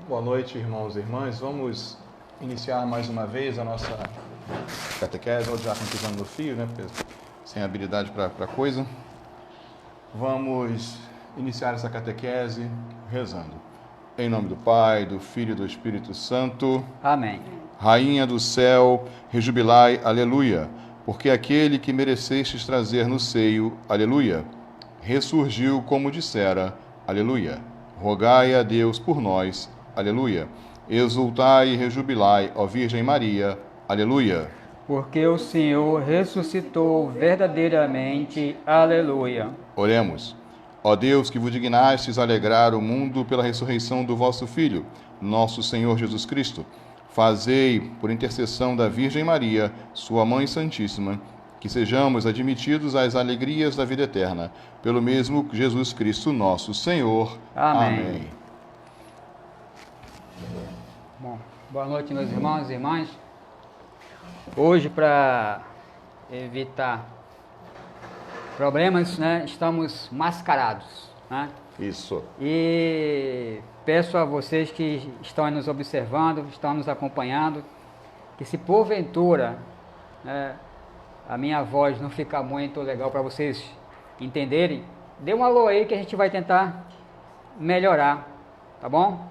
Boa noite, irmãos e irmãs. Vamos iniciar mais uma vez a nossa catequese. Ou já pisando no fio, né? Porque sem habilidade para coisa. Vamos iniciar essa catequese rezando. Em nome do Pai, do Filho e do Espírito Santo. Amém. Rainha do céu, rejubilai, aleluia. Porque aquele que merecestes trazer no seio, aleluia, ressurgiu como dissera, aleluia. Rogai a Deus por nós, aleluia. Exultai e rejubilai, ó Virgem Maria, aleluia. Porque o Senhor ressuscitou verdadeiramente, aleluia. Oremos. Ó Deus, que vos dignastes alegrar o mundo pela ressurreição do vosso Filho, nosso Senhor Jesus Cristo, fazei, por intercessão da Virgem Maria, sua Mãe Santíssima, que sejamos admitidos às alegrias da vida eterna, pelo mesmo Jesus Cristo, nosso Senhor. Amém. Amém. Bom, boa noite, meus irmãos e irmãs. Hoje, para evitar problemas, né, estamos mascarados, né? Isso. E peço a vocês que estão aí nos observando, estão nos acompanhando, que se porventura, né, a minha voz não ficar muito legal para vocês entenderem, dê um alô aí que a gente vai tentar melhorar, tá bom?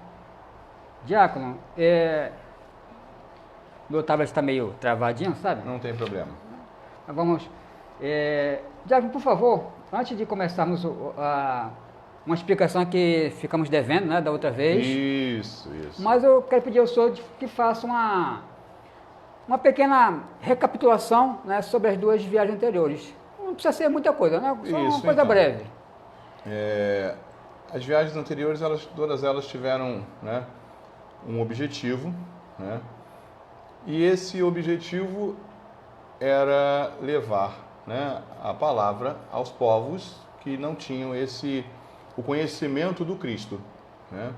Diácono, meu tablet está meio travadinho, sabe? Não tem problema. Vamos. Diácono, por favor, antes de começarmos uma explicação que ficamos devendo, né, da outra vez. Isso. Mas eu quero pedir ao senhor que faça uma pequena recapitulação, né, sobre as duas viagens anteriores. Não precisa ser muita coisa, né? Só uma coisa então. breve. As viagens anteriores, todas elas tiveram, né, um objetivo, né? E esse objetivo era levar, né, a palavra aos povos que não tinham o conhecimento do Cristo, né?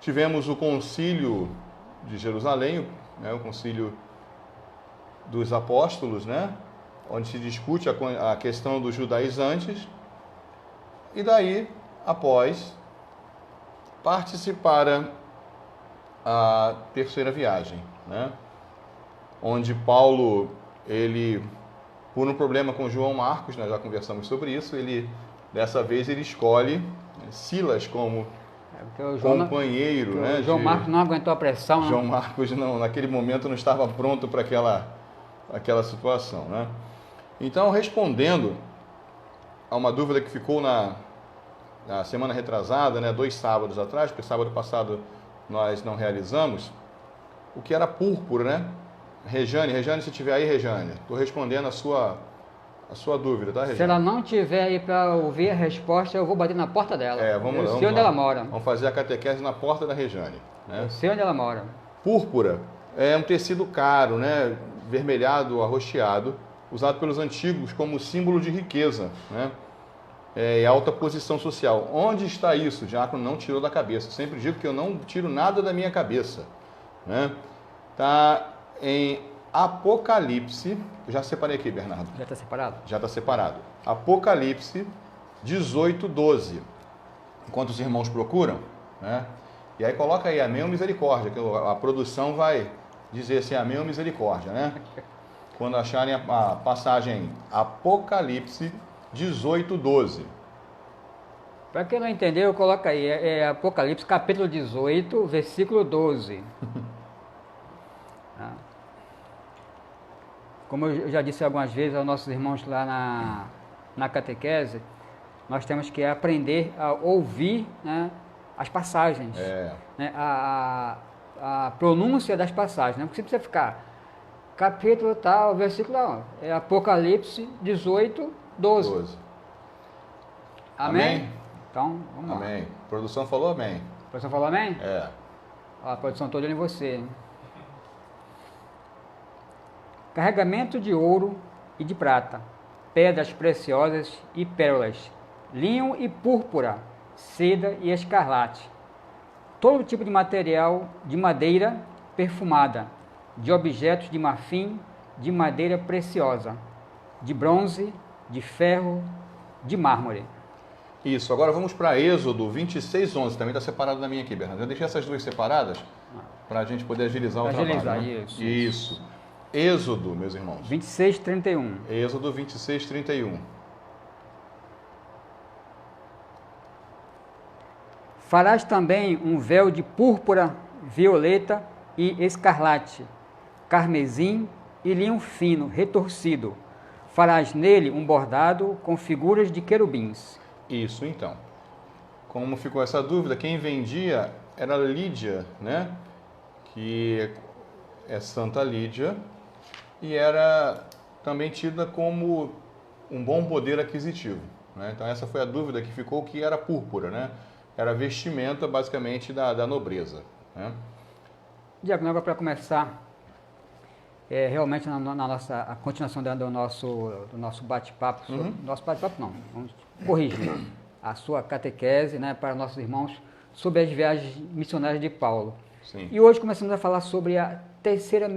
Tivemos o concílio de Jerusalém, né, o concílio dos apóstolos, né, onde se discute a questão dos judaizantes, e daí, após, parte-se para a terceira viagem, né, onde Paulo, por um problema com João Marcos, nós já conversamos sobre isso, dessa vez ele escolhe Silas como companheiro, né? João Marcos não aguentou a pressão, né? João Marcos naquele momento não estava pronto para aquela situação, né? Então, respondendo a uma dúvida que ficou na semana retrasada, né, 2 sábados atrás, porque sábado passado nós não realizamos, o que era púrpura, né? Rejane, se estiver aí, Rejane, estou respondendo a sua dúvida, tá, Rejane? Se ela não estiver aí para ouvir a resposta, eu vou bater na porta dela. Vamos lá. Eu sei onde ela mora. Vamos fazer a catequese na porta da Rejane, né? Eu sei onde ela mora. Púrpura é um tecido caro, né? Vermelhado, arroxeado, usado pelos antigos como símbolo de riqueza, né? E alta posição social. Onde está isso? O diácono não tirou da cabeça. Sempre digo que eu não tiro nada da minha cabeça, né? Está em Apocalipse, já separei aqui, Bernardo. Já está separado? Já está separado. Apocalipse 18:12. Enquanto os irmãos procuram, né? E aí coloca aí, amém ou misericórdia, que a produção vai dizer assim, amém ou misericórdia, né? Quando acharem a passagem Apocalipse 18:12. Para quem não entendeu, coloca aí, Apocalipse capítulo 18, versículo 12. Como eu já disse algumas vezes aos nossos irmãos lá na catequese, nós temos que aprender a ouvir, né, as passagens, né, a pronúncia das passagens, né, porque você precisa ficar capítulo tal, versículo tal, é Apocalipse 18, 12. Amém? Então, vamos lá. Amém. A produção falou amém. A produção falou amém? A produção toda em você, hein? Carregamento de ouro e de prata, pedras preciosas e pérolas, linho e púrpura, seda e escarlate. Todo tipo de material de madeira perfumada, de objetos de marfim, de madeira preciosa, de bronze, de ferro, de mármore. Isso, agora vamos para Êxodo 26:11. Também está separado da minha aqui, Bernardo. Eu deixei essas duas separadas para a gente poder agilizar o Agilizar, trabalho. Né? isso. Êxodo, meus irmãos. 26:31. Êxodo 26:31. Farás também um véu de púrpura, violeta e escarlate, carmesim e linho fino, retorcido. Farás nele um bordado com figuras de querubins. Isso, então. Como ficou essa dúvida, quem vendia era Lídia, né? Que é Santa Lídia, e era também tida como um bom poder aquisitivo. Né? Então essa foi a dúvida que ficou, que era púrpura, né? Era vestimenta basicamente da nobreza. Né? Diago, agora para começar, realmente na nossa a continuação do nosso bate-papo, nosso bate-papo não, vamos corrigir a sua catequese, né, para nossos irmãos sobre as viagens missionárias de Paulo. Sim. E hoje começamos a falar sobre a terceira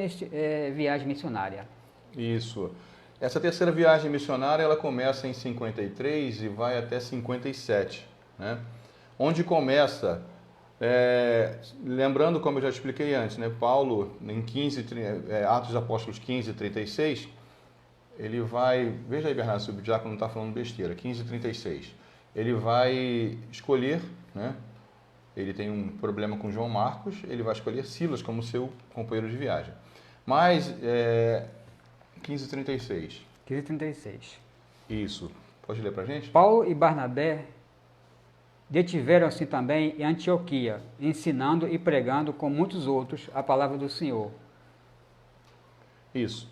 viagem missionária. Isso. Essa terceira viagem missionária ela começa em 53 e vai até 57, né? Onde começa, lembrando como eu já expliquei antes, né? Paulo em Atos dos Apóstolos 15:36, ele vai, veja aí Bernardo, se o diácono não está falando besteira, 15:36, ele vai escolher, né? Ele tem um problema com João Marcos, ele vai escolher Silas como seu companheiro de viagem. Mas 15:36. 15:36. Isso. Pode ler para a gente? Paulo e Barnabé detiveram-se também em Antioquia, ensinando e pregando com muitos outros a palavra do Senhor. Isso.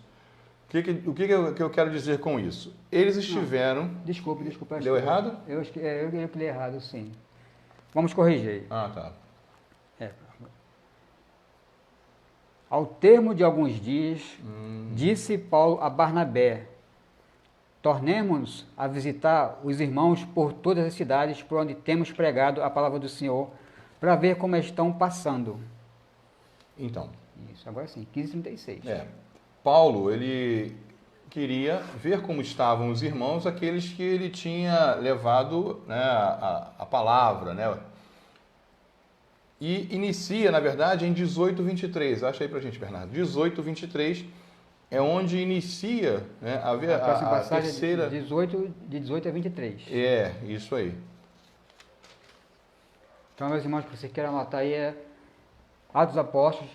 O que eu quero dizer com isso? Eles estiveram... Desculpe. Leu errado? Eu li errado, sim. Vamos corrigir. Ah, tá. Ao termo de alguns dias, disse Paulo a Barnabé: tornemo-nos a visitar os irmãos por todas as cidades por onde temos pregado a palavra do Senhor, para ver como estão passando. Então. Isso, agora sim, 15:36. Paulo, ele queria ver como estavam os irmãos, aqueles que ele tinha levado, né, a palavra, né? E inicia, na verdade, em 18:23. Acha aí pra gente, Bernardo. 18:23 é onde inicia, né, a terceira... De 18 a 23. Isso aí. Então, meus irmãos, que vocês querem anotar aí Atos dos Apóstolos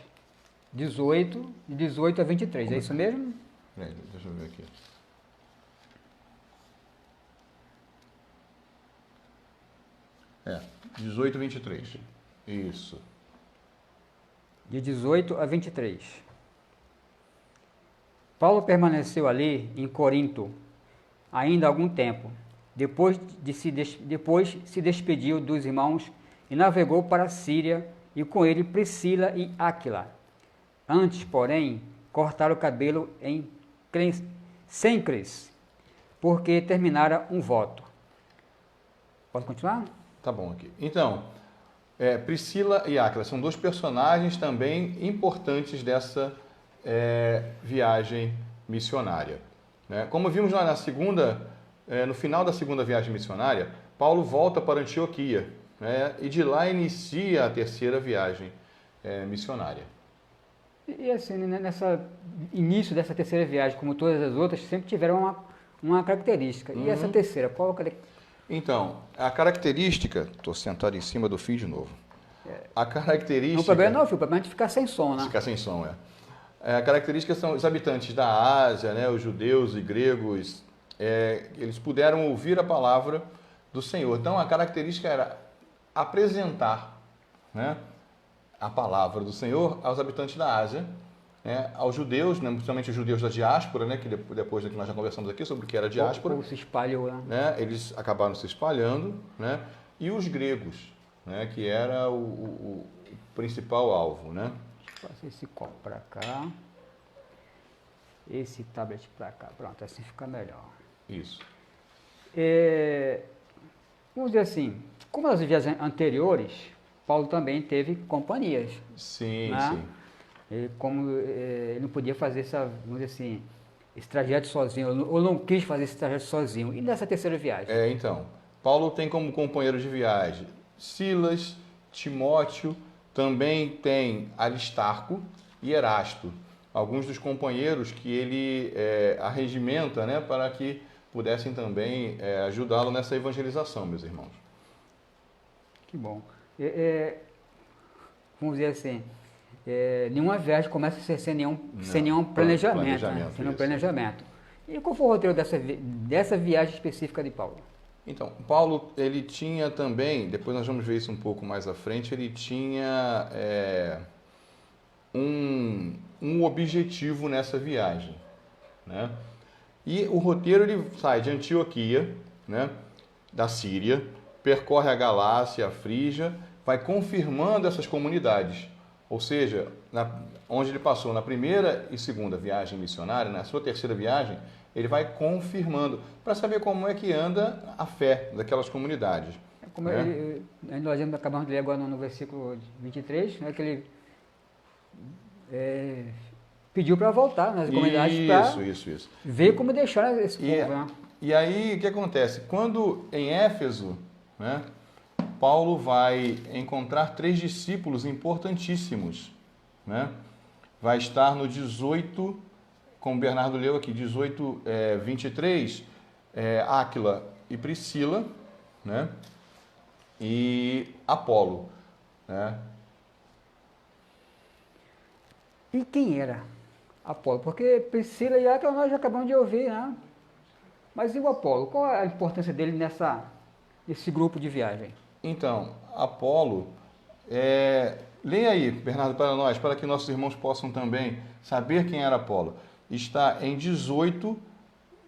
18, de 18 a 23. É isso mesmo? Deixa eu ver aqui. É, 18:23. Isso. De 18 a 23. Paulo permaneceu ali em Corinto ainda algum tempo. Depois se despediu dos irmãos e navegou para a Síria, e com ele Priscila e Áquila. Antes, porém, cortaram o cabelo em Cencres, porque terminara um voto. Posso continuar? Tá bom aqui. Então, Priscila e Áquila são dois personagens também importantes dessa viagem missionária. Né? Como vimos lá no final da segunda viagem missionária, Paulo volta para Antioquia, né? E de lá inicia a terceira viagem missionária. E assim, nessa início dessa terceira viagem, como todas as outras, sempre tiveram uma característica. E essa terceira, qual a característica? Então, a característica... Estou sentado em cima do fio de novo. A característica... O problema não é o fio, o problema é de ficar sem som, né? Ficar sem som, A característica são os habitantes da Ásia, né, os judeus e gregos, eles puderam ouvir a palavra do Senhor. Então, a característica era apresentar, né, a palavra do Senhor aos habitantes da Ásia, né, aos judeus, né, principalmente os judeus da diáspora, né, que depois que nós já conversamos aqui sobre o que era a diáspora. Ou se espalhou, né, eles acabaram se espalhando, né, e os gregos, né, que era o principal alvo, né. Deixa eu passar esse copo para cá, esse tablet para cá, pronto, assim fica melhor. Isso. vamos dizer assim, como nas viagens anteriores, Paulo também teve companhias. Sim, né? sim. Ele não podia fazer vamos dizer assim, esse trajeto sozinho, ou não quis fazer esse trajeto sozinho. E nessa terceira viagem? Então, Paulo tem como companheiro de viagem Silas, Timóteo, também tem Aristarco e Erasto, alguns dos companheiros que ele arregimenta, né, para que pudessem também ajudá-lo nessa evangelização, meus irmãos. Que bom. Vamos dizer assim, nenhuma viagem começa sem nenhum planejamento. Né? Sem nenhum planejamento. E qual foi o roteiro dessa viagem específica de Paulo? Então, Paulo, ele tinha também, depois nós vamos ver isso um pouco mais à frente, ele tinha um objetivo nessa viagem, né? E o roteiro, ele sai de Antioquia, né, da Síria, percorre a Galácia, a Frígia, vai confirmando essas comunidades. Ou seja, onde ele passou na primeira e segunda viagem missionária, na sua terceira viagem, ele vai confirmando, para saber como é que anda a fé daquelas comunidades. Como nós acabamos de ler agora no versículo 23, né, que ele pediu para voltar nas comunidades para ver como deixar esse povo. Né? E aí, o que acontece? Quando em Éfeso, né, Paulo vai encontrar 3 discípulos importantíssimos. Né? Vai estar no 18, como o Bernardo leu aqui, 18, 23, Áquila e Priscila, né? E Apolo. Né? E quem era Apolo? Porque Priscila e Áquila nós já acabamos de ouvir, né? Mas e o Apolo? Qual é a importância dele nesse grupo de viagem? Então, Apolo, leia aí, Bernardo, para nós, para que nossos irmãos possam também saber quem era Apolo. Está em 18,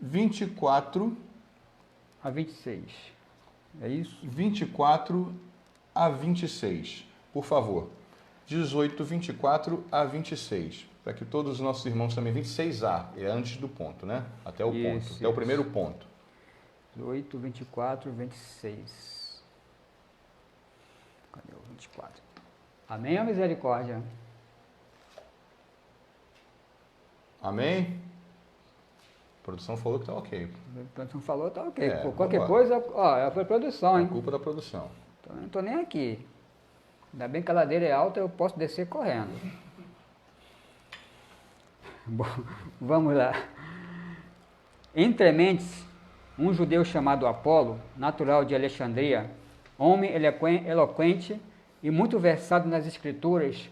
24 a 26. É isso? 24 a 26. Por favor. 18, 24 a 26. Para que todos os nossos irmãos também. 26A, é antes do ponto, né? Até o ponto. Até o primeiro ponto. 18, 24, 26. Cadê o 24? Amém ou misericórdia? Amém? A produção falou que está ok. A produção falou que está ok. Qualquer coisa, foi a produção, hein? É culpa da produção. Então, eu não estou nem aqui. Ainda bem que a ladeira é alta, eu posso descer correndo. Bom, vamos lá. Entre mentes, um judeu chamado Apolo, natural de Alexandria, homem eloquente e muito versado nas escrituras,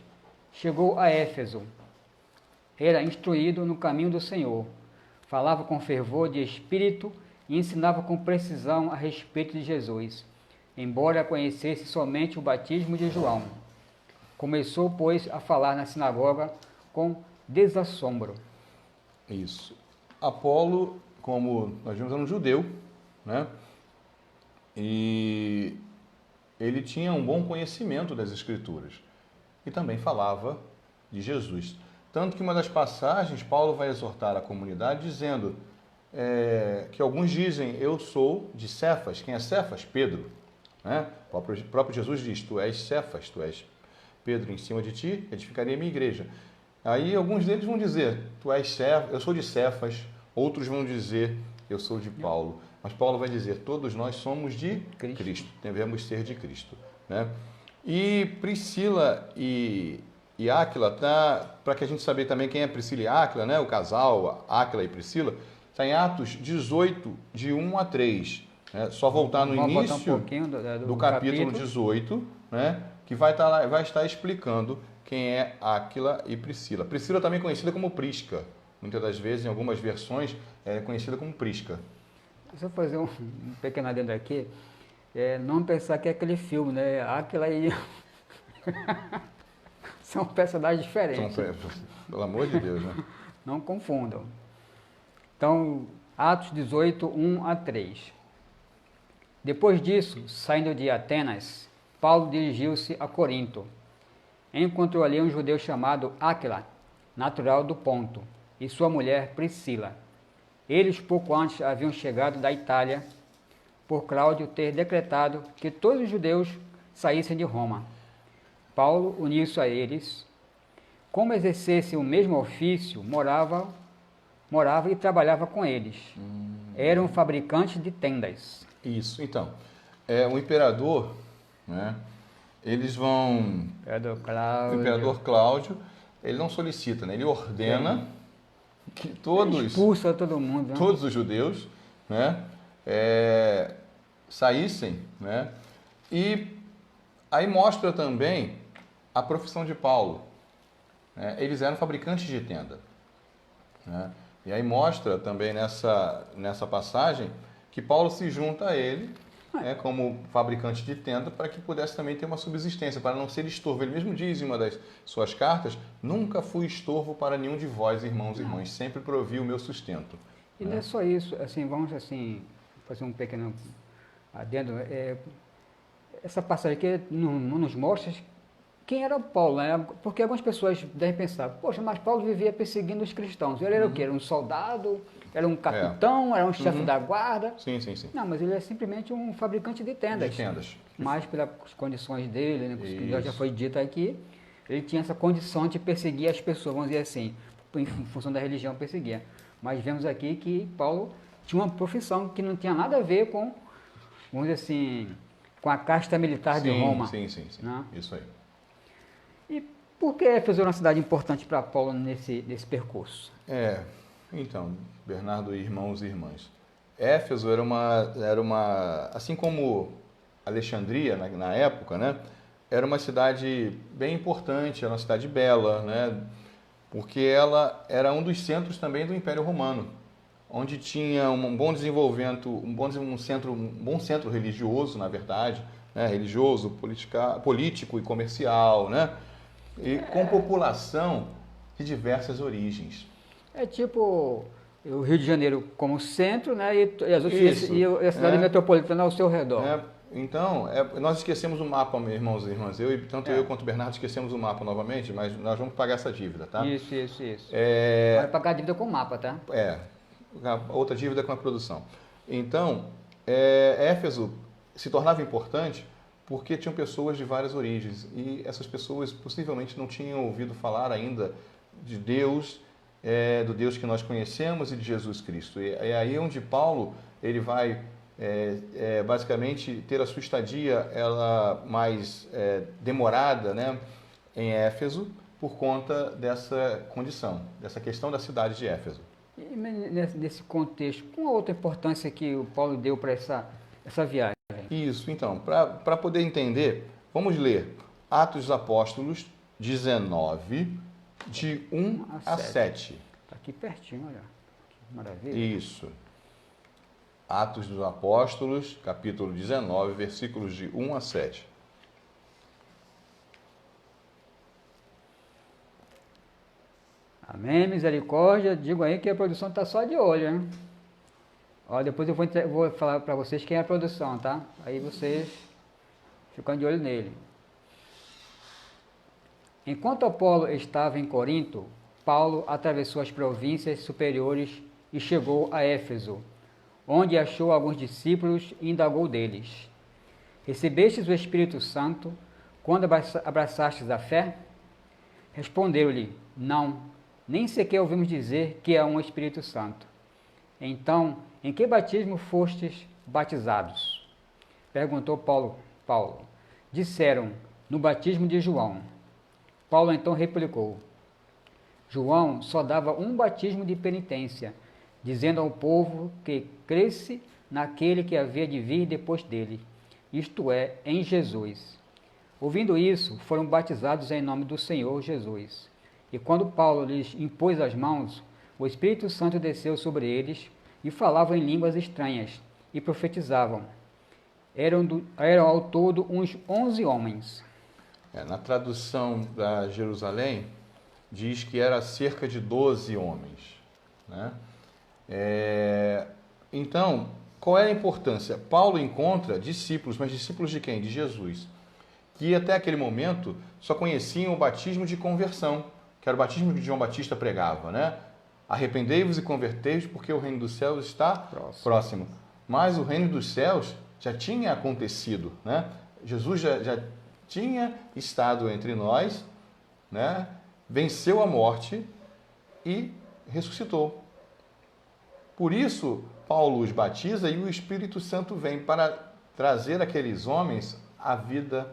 chegou a Éfeso. Era instruído no caminho do Senhor, falava com fervor de espírito e ensinava com precisão a respeito de Jesus, embora conhecesse somente o batismo de João. Começou, pois, a falar na sinagoga com desassombro. Isso. Apolo, como nós vimos, era um judeu, né? E ele tinha um bom conhecimento das Escrituras e também falava de Jesus. Tanto que uma das passagens, Paulo vai exortar a comunidade dizendo que alguns dizem, eu sou de Cefas. Quem é Cefas? Pedro. Né? O próprio Jesus diz, tu és Cefas, tu és Pedro, em cima de ti edificarei a minha igreja. Aí alguns deles vão dizer, tu és Cefas, eu sou de Cefas. Outros vão dizer, eu sou de Paulo. Mas Paulo vai dizer, todos nós somos de Cristo. Devemos ser de Cristo. Né? E Priscila e Áquila, para que a gente saber também quem é Priscila e Áquila, né? O casal, Áquila e Priscila, está em Atos 18, de 1 a 3. Né? Só voltar no início do capítulo 18, né? Que vai estar explicando quem é Áquila e Priscila. Priscila também conhecida como Prisca. Muitas das vezes, em algumas versões, é conhecida como Prisca. Deixa eu fazer um pequeno adendo aqui. Não pensar que é aquele filme, né? Áquila e... São personagens diferentes. Pelo amor de Deus, né? Não confundam. Então, Atos 18, 1 a 3. Depois disso, saindo de Atenas, Paulo dirigiu-se a Corinto. Encontrou ali um judeu chamado Áquila, natural do Ponto, e sua mulher Priscila. Eles pouco antes haviam chegado da Itália. por Cláudio ter decretado que todos os judeus saíssem de Roma. Paulo uniu-se a eles. Como exercesse o mesmo ofício, morava e trabalhava com eles. Eram fabricantes de tendas. Isso, então, o imperador, né, eles vão... O imperador Cláudio, ele não solicita, né, ele ordena que expulsa todo mundo, né? Todos os judeus, né, saíssem, né, e aí mostra também a profissão de Paulo. Eles eram fabricantes de tenda, né? E aí mostra também nessa passagem que Paulo se junta a ele, né, como fabricante de tenda, para que pudesse também ter uma subsistência, para não ser estorvo. Ele mesmo diz em uma das suas cartas: nunca fui estorvo para nenhum de vós, irmãos e irmãs, sempre provi o meu sustento. E não é só isso, assim, vamos assim, fazer um pequeno adendo. Essa passagem aqui não nos mostra quem era Paulo, né? Porque algumas pessoas devem pensar, poxa, mas Paulo vivia perseguindo os cristãos. Ele era o quê? Era um soldado? Era um capitão? Era um chefe da guarda? Sim, sim, sim. Não, mas ele é simplesmente um fabricante de tendas. De tendas. Mas pelas condições dele, né, que já foi dito aqui, ele tinha essa condição de perseguir as pessoas, vamos dizer assim, em função da religião perseguia. Mas vemos aqui que Paulo tinha uma profissão que não tinha nada a ver com, vamos dizer assim, com a casta militar de Roma. Sim. Né? Isso aí. E por que Éfeso era uma cidade importante para Paulo nesse percurso? Então, Bernardo, irmãos e irmãs, Éfeso era uma, assim como Alexandria na época, né? Era uma cidade bem importante, era uma cidade bela, né? Porque ela era um dos centros também do Império Romano, onde tinha um bom desenvolvimento, um bom centro religioso, na verdade, né? Religioso, político e comercial, né? E com população de diversas origens. É tipo o Rio de Janeiro como centro, né? E a cidade metropolitana ao seu redor. Então, nós esquecemos o mapa, meus irmãos e irmãs. Tanto eu quanto o Bernardo esquecemos o mapa novamente, mas nós vamos pagar essa dívida, tá? Isso. Vai pagar a dívida com o mapa, tá? Outra dívida com a produção. Então, Éfeso se tornava importante porque tinham pessoas de várias origens e essas pessoas possivelmente não tinham ouvido falar ainda de Deus, do Deus que nós conhecemos e de Jesus Cristo. E é aí onde Paulo ele vai basicamente ter a sua estadia ela mais demorada, né, em Éfeso por conta dessa condição, dessa questão da cidade de Éfeso. E nesse contexto, qual a outra importância que o Paulo deu para essa viagem? Isso, então, para poder entender, vamos ler Atos dos Apóstolos 19, de 1 a 7. Está aqui pertinho, olha. Que maravilha. Isso. Atos dos Apóstolos, capítulo 19, versículos de 1 a 7. Amém, misericórdia. Digo aí que a produção está só de olho, hein? Ó, depois eu vou falar para vocês quem é a produção, tá? Aí vocês ficam de olho nele. Enquanto Apolo estava em Corinto, Paulo atravessou as províncias superiores e chegou a Éfeso, onde achou alguns discípulos e indagou deles: recebestes o Espírito Santo quando abraçastes a fé? Responderam-lhe: não, nem sequer ouvimos dizer que há um Espírito Santo. Então, em que batismo fostes batizados? Perguntou Paulo. Disseram: no batismo de João. Paulo então replicou: João só dava um batismo de penitência, dizendo ao povo que cresce naquele que havia de vir depois dele, isto é, em Jesus. Ouvindo isso, foram batizados em nome do Senhor Jesus. E quando Paulo lhes impôs as mãos, o Espírito Santo desceu sobre eles e falavam em línguas estranhas e profetizavam. Eram ao todo uns 11 homens. Na tradução da Jerusalém, diz que era cerca de 12 homens. Né? Então, qual é a importância? Paulo encontra discípulos, mas discípulos de quem? De Jesus, que até aquele momento só conheciam o batismo de conversão, que era o batismo que João Batista pregava, né? Arrependei-vos e convertei-vos, porque o reino dos céus está próximo. mas o reino dos céus já tinha acontecido, né? Jesus já tinha estado entre nós, né? Venceu a morte e ressuscitou. Por isso, Paulo os batiza e o Espírito Santo vem para trazer àqueles homens a vida,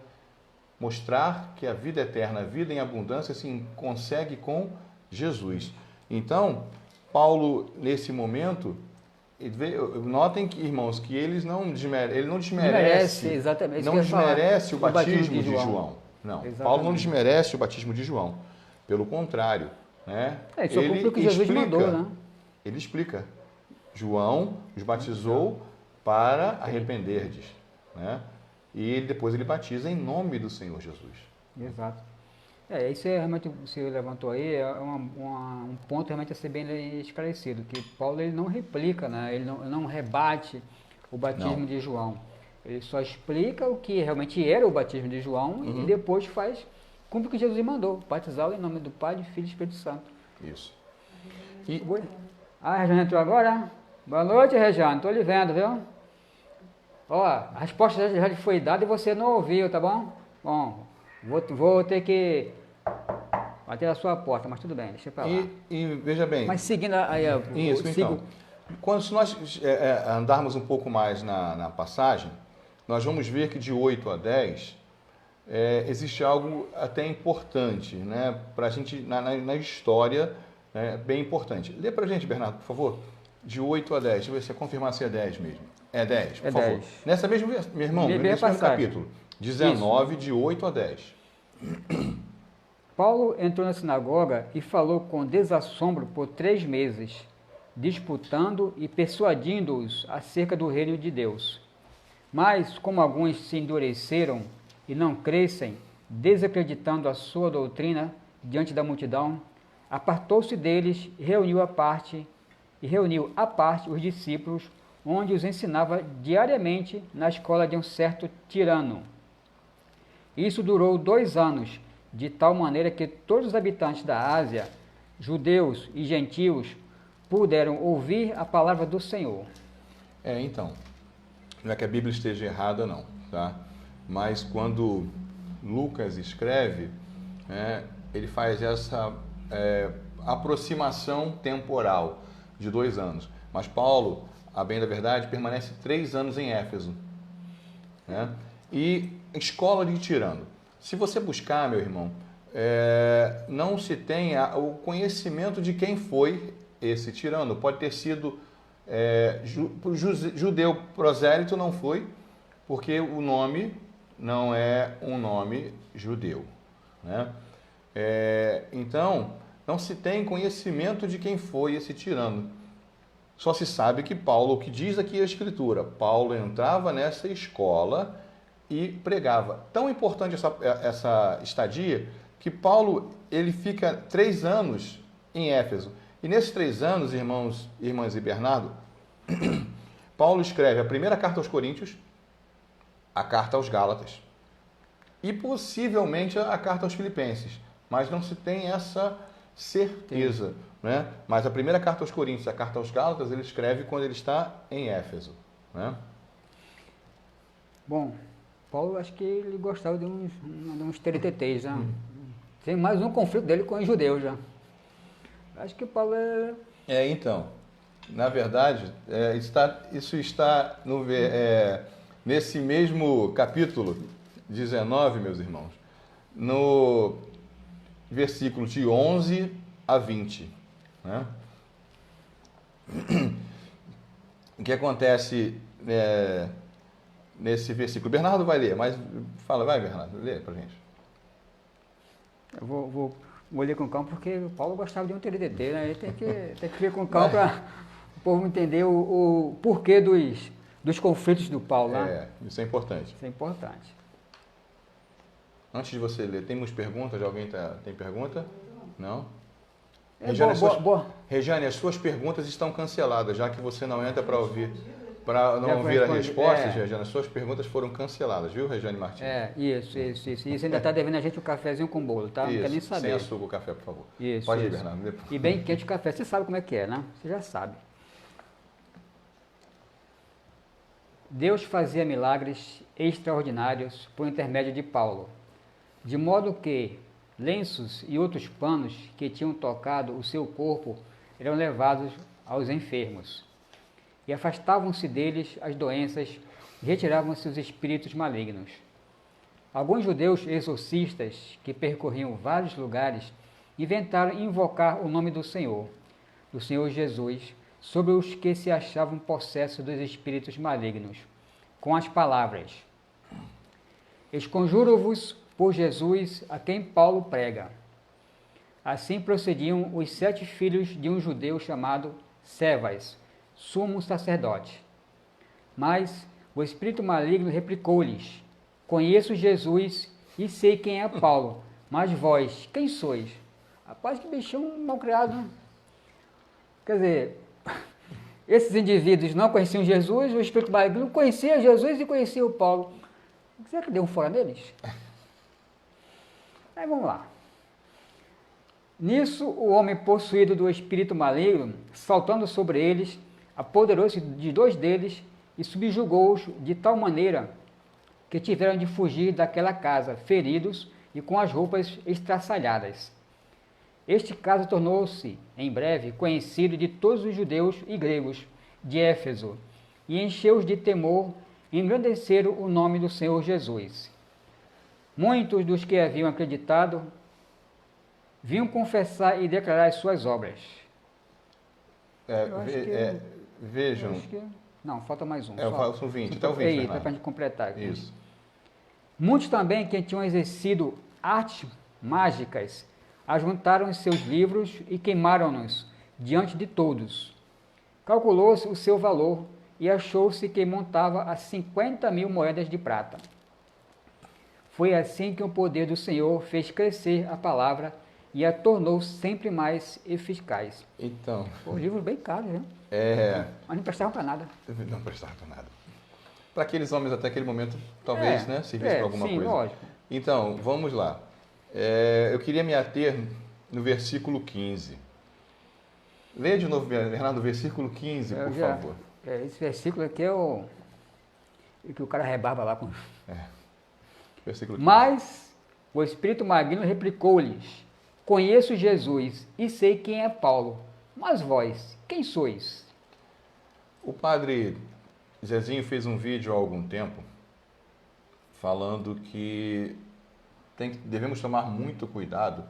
mostrar que a vida eterna, a vida em abundância, se consegue com Jesus. Então, Paulo, nesse momento, notem que, irmãos, que ele não desmerece, exatamente, não desmerece o batismo de João. Não, exatamente. Paulo não desmerece o batismo de João. Pelo contrário, né? Ele o que Jesus mandou, né? Ele explica. João os batizou para arrepender-vos, né? E depois ele batiza em nome do Senhor Jesus. Exato. Isso realmente você levantou aí, é um ponto realmente a ser bem esclarecido, que Paulo ele não replica, né? Ele não rebate o batismo de João. Ele só explica o que realmente era o batismo de João e depois cumpre o que Jesus mandou, batizá-lo em nome do Pai, do Filho e do Espírito Santo. Isso. A Regiane entrou agora? Boa noite, Regiane, estou lhe vendo, viu? Ó, a resposta já lhe foi dada e você não ouviu, tá bom? Bom, vou ter que bater na sua porta, mas tudo bem, deixa pra lá. E veja bem... Mas seguindo aí... Então, se nós andarmos um pouco mais na passagem, nós vamos ver que de 8 a 10 existe algo até importante, né? Para a gente, na história, bem importante. Lê para a gente, Bernardo, por favor. De 8 a 10, deixa eu ver se confirmar se é 10 mesmo. É 10, por favor. 10. Nessa mesma, meu irmão, nesse mesmo capítulo, 19, de 8 a 10. Paulo entrou na sinagoga e falou com desassombro por 3 meses, disputando e persuadindo-os acerca do reino de Deus. Mas, como alguns se endureceram e não crescem, desacreditando a sua doutrina diante da multidão, apartou-se deles e reuniu à parte os discípulos, onde os ensinava diariamente na escola de um certo tirano. Isso durou 2 anos, de tal maneira que todos os habitantes da Ásia, judeus e gentios, puderam ouvir a palavra do Senhor. Então, não é que a Bíblia esteja errada, não, tá? Mas quando Lucas escreve, ele faz essa aproximação temporal de 2 anos. Mas Paulo, a bem da verdade, permanece 3 anos em Éfeso, né? E escola de tirano. Se você buscar, meu irmão, não se tem o conhecimento de quem foi esse tirano. Pode ter sido judeu prosélito, não foi, porque o nome não é um nome judeu, né? Então, não se tem conhecimento de quem foi esse tirano. Só se sabe que Paulo, o que diz aqui a Escritura, Paulo entrava nessa escola e pregava. Tão importante essa estadia que Paulo ele fica 3 anos em Éfeso. E nesses 3 anos, irmãs e Bernardo, Paulo escreve a primeira carta aos Coríntios, a carta aos Gálatas e possivelmente a carta aos Filipenses, mas não se tem essa certeza, né? Mas a primeira carta aos Coríntios, a carta aos Gálatas, ele escreve quando ele está em Éfeso, né? Bom, Paulo, acho que ele gostava de uns teretetês, né? Tem mais um conflito dele com os judeus já. Acho que Paulo então, na verdade, isso está nesse mesmo capítulo 19, meus irmãos, no versículo de 11 a 20, né? O que acontece nesse versículo? Bernardo vai ler, mas vai, Bernardo, lê pra gente. Eu vou ler com calma, porque o Paulo gostava de um TDT, né? Ele tem que ler com calma para o povo entender o porquê dos conflitos do Paulo, né? Isso é importante. Isso é importante. Antes de você ler, temos perguntas? Alguém tem pergunta? Não? Regiane, as suas perguntas estão canceladas, já que você não entra para ouvir a resposta, Regiane. As suas perguntas foram canceladas, viu, Regiane Martins? Isso. Isso ainda está devendo a gente um cafezinho com bolo, tá? Não quer nem saber. Sem açúcar o café, por favor. Isso. Pode ir, Bernardo. E bem quente o café. Você sabe como é que é, né? Você já sabe. Deus fazia milagres extraordinários por intermédio de Paulo, de modo que lenços e outros panos que tinham tocado o seu corpo eram levados aos enfermos, e afastavam-se deles as doenças e retiravam-se os espíritos malignos. Alguns judeus exorcistas que percorriam vários lugares inventaram invocar o nome do Senhor Jesus, sobre os que se achavam possessos dos espíritos malignos, com as palavras: Esconjuro-vos por Jesus, a quem Paulo prega. Assim procediam os 7 filhos de um judeu chamado Cefas, sumo sacerdote. Mas o espírito maligno replicou-lhes: Conheço Jesus e sei quem é Paulo, mas vós, quem sois? Rapaz, que bichão mal criado, né? Quer dizer, esses indivíduos não conheciam Jesus, o espírito maligno conhecia Jesus e conhecia o Paulo. Será que deu um fora neles? Aí vamos lá. Nisso, o homem possuído do espírito maligno, saltando sobre eles, apoderou-se de 2 deles e subjugou-os de tal maneira que tiveram de fugir daquela casa, feridos e com as roupas estraçalhadas. Este caso tornou-se, em breve, conhecido de todos os judeus e gregos de Éfeso, e encheu-os de temor e engrandeceram o nome do Senhor Jesus. Muitos dos que haviam acreditado vinham confessar e declarar as suas obras. Vejam. Não, falta mais um. São 20, até o 20. Para a gente completar aqui. Isso. Muitos também que tinham exercido artes mágicas ajuntaram os seus livros e queimaram-nos diante de todos. Calculou-se o seu valor e achou-se que montava a 50.000 moedas de prata. Foi assim que o poder do Senhor fez crescer a palavra e a tornou sempre mais eficaz. Então... Os livros bem caros, né? Mas não prestavam para nada. Não prestavam para nada. Para aqueles homens até aquele momento, talvez, servisse para alguma coisa. Lógico. Então, vamos lá. Eu queria me ater no versículo 15. Leia de novo, Bernardo, o versículo 15, por favor. Esse versículo aqui é o que o cara rebarba lá com... Versículo 15. Mas o espírito maligno replicou-lhes: Conheço Jesus e sei quem é Paulo, mas vós, quem sois? O padre Zezinho fez um vídeo há algum tempo falando que devemos tomar muito cuidado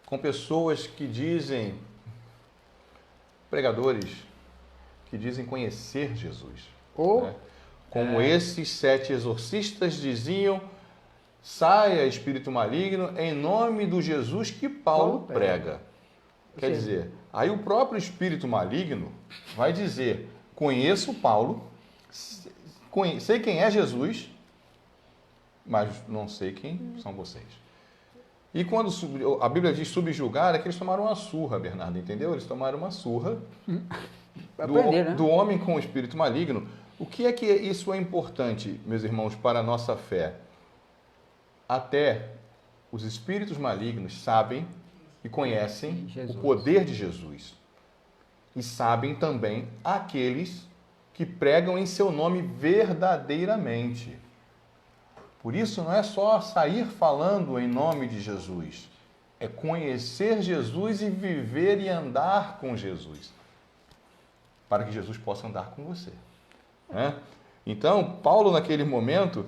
com pessoas que dizem, pregadores, que dizem conhecer Jesus. Como esses 7 exorcistas diziam: saia espírito maligno em nome do Jesus que Paulo prega. Quer dizer, aí o próprio espírito maligno vai dizer: conheço Paulo, sei quem é Jesus, mas não sei quem são vocês. E quando a Bíblia diz subjugar, é que eles tomaram uma surra, Bernardo, entendeu? Eles tomaram uma surra do homem com o espírito maligno. O que é que isso é importante, meus irmãos, para a nossa fé? Até os espíritos malignos sabem e conhecem o poder de Jesus. E sabem também aqueles que pregam em seu nome verdadeiramente. Por isso, não é só sair falando em nome de Jesus. É conhecer Jesus e viver e andar com Jesus. Para que Jesus possa andar com você. Então, Paulo, naquele momento,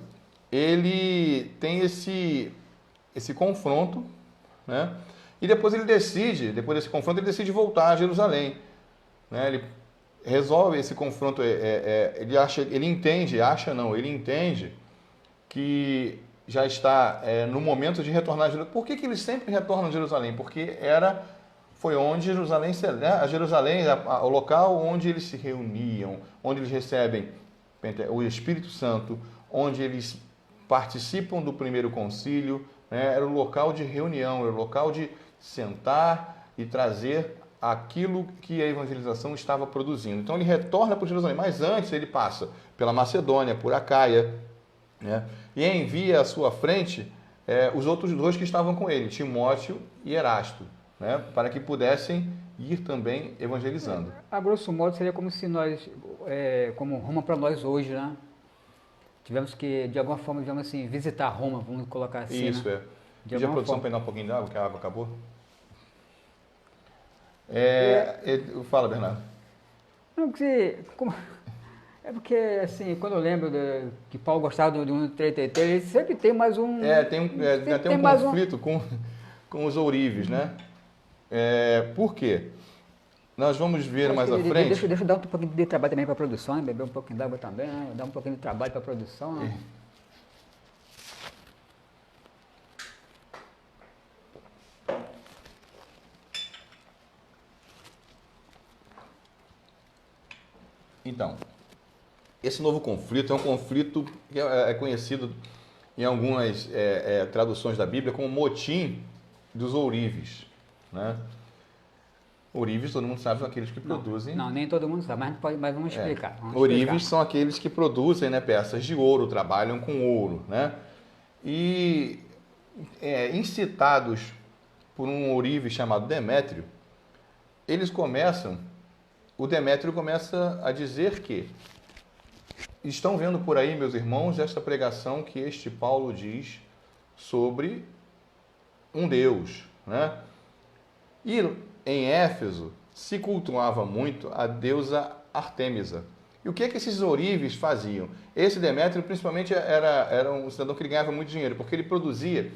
ele tem esse confronto, e depois desse confronto, ele decide voltar a Jerusalém. Ele resolve esse confronto, ele entende que já está no momento de retornar a Jerusalém. Por que eles sempre retornam a Jerusalém? Porque foi onde Jerusalém, o local onde eles se reuniam, onde eles recebem o Espírito Santo, onde eles participam do primeiro concílio, era o local de reunião, era o local de sentar e trazer aquilo que a evangelização estava produzindo. Então ele retorna para Jerusalém, mas antes ele passa pela Macedônia, por Acaia, e envia à sua frente os outros 2 que estavam com ele, Timóteo e Erasto, para que pudessem ir também evangelizando. A grosso modo seria como se nós, como Roma para nós hoje, tivemos que, de alguma forma, digamos assim, visitar Roma, vamos colocar assim, Isso, né? é. De Pedir a alguma produção forma. para dar um pouquinho de água, que a água acabou. É, Fala, Bernardo. não, é porque, assim, quando eu lembro que Paulo gostava de um TTT, ele sempre tem mais um... Tem Sempre até tem um mais um... conflito com os ourives, né? Por quê? Nós vamos ver Acho mais que à frente. deixa eu dar um pouquinho de trabalho também para a produção, né? Beber um pouquinho d'água também, né? Dar um pouquinho de trabalho para a produção, né? Então, esse novo conflito é um conflito que é conhecido em algumas traduções da Bíblia como motim dos ourives, né? Ourives, todo mundo sabe, são aqueles que Não, produzem. não, nem todo mundo sabe, mas vamos explicar. Ourives são aqueles que produzem, né, peças de ouro, trabalham com ouro, né? E incitados por um ourive chamado Demétrio, o Demétrio começa a dizer que estão vendo por aí, meus irmãos, esta pregação que este Paulo diz sobre um Deus, né? E em Éfeso se cultuava muito a deusa Artemisa. E o que esses ourives faziam? Esse Demétrio, principalmente, era um cidadão que ele ganhava muito dinheiro, porque ele produzia,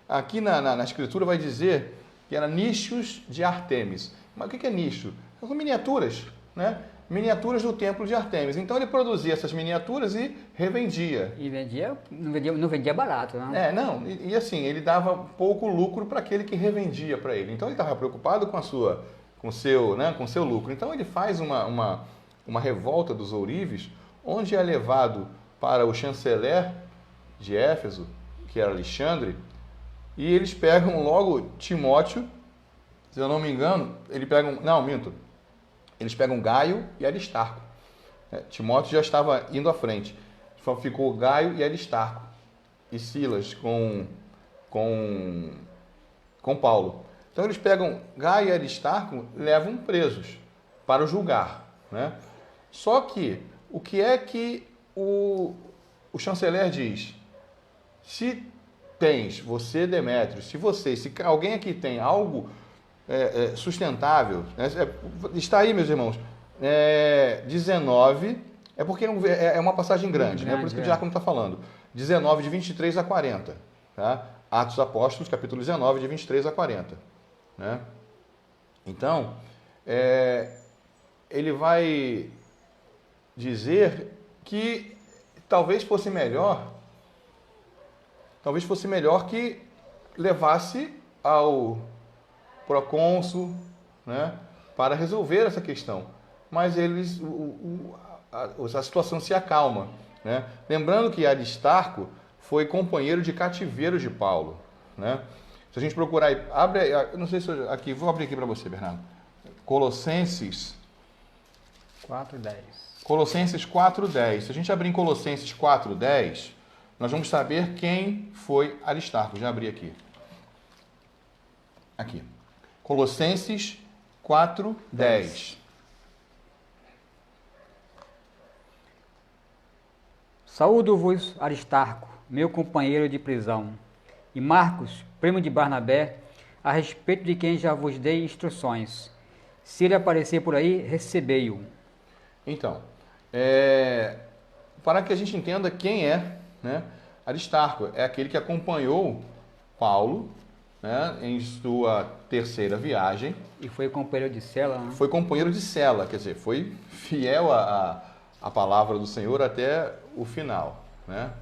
aqui na escritura vai dizer que era nichos de Artemis. Mas o que é nicho? São miniaturas, né? Miniaturas do templo de Artemis. Então ele produzia essas miniaturas e revendia. E não vendia barato, né? Não, e assim, ele dava pouco lucro para aquele que revendia para ele. Então ele estava preocupado com o seu lucro. Então ele faz uma revolta dos ourives, onde é levado para o chanceler de Éfeso, que era Alexandre, e eles pegam logo Timóteo, se eu não me engano, eles pegam Gaio e Aristarco. Timóteo já estava indo à frente. Só ficou Gaio e Aristarco e Silas com Paulo. Então eles pegam Gaio e Aristarco, levam presos para julgar, né? Só que o que é que o chanceler diz? Se tens, você Demétrio, se alguém aqui tem algo sustentável, né? Está aí, meus irmãos, 19, porque é uma passagem grande, né? Por isso que o diácono está falando. 19, de 23 a 40. Tá? Atos Apóstolos, capítulo 19, de 23 a 40. Né? Então, ele vai dizer que talvez fosse melhor que levasse ao procônsul, né, para resolver essa questão. Mas a situação se acalma. Né? Lembrando que Aristarco foi companheiro de cativeiro de Paulo. Né? Se a gente procurar, eu não sei se aqui, vou abrir aqui para você, Bernardo. Colossenses 4:10. Colossenses 4:10. Se a gente abrir em Colossenses 4:10, nós vamos saber quem foi Aristarco. Já abri aqui. Aqui. Colossenses 4:10. Saúdo-vos, Aristarco, meu companheiro de prisão, e Marcos, primo de Barnabé, a respeito de quem já vos dei instruções. Se ele aparecer por aí, recebei-o. Então, para que a gente entenda quem é, né, Aristarco, é aquele que acompanhou Paulo, né, em sua terceira viagem. E foi companheiro de cela, né? Foi companheiro de cela, quer dizer, foi fiel à palavra do Senhor até o final, né?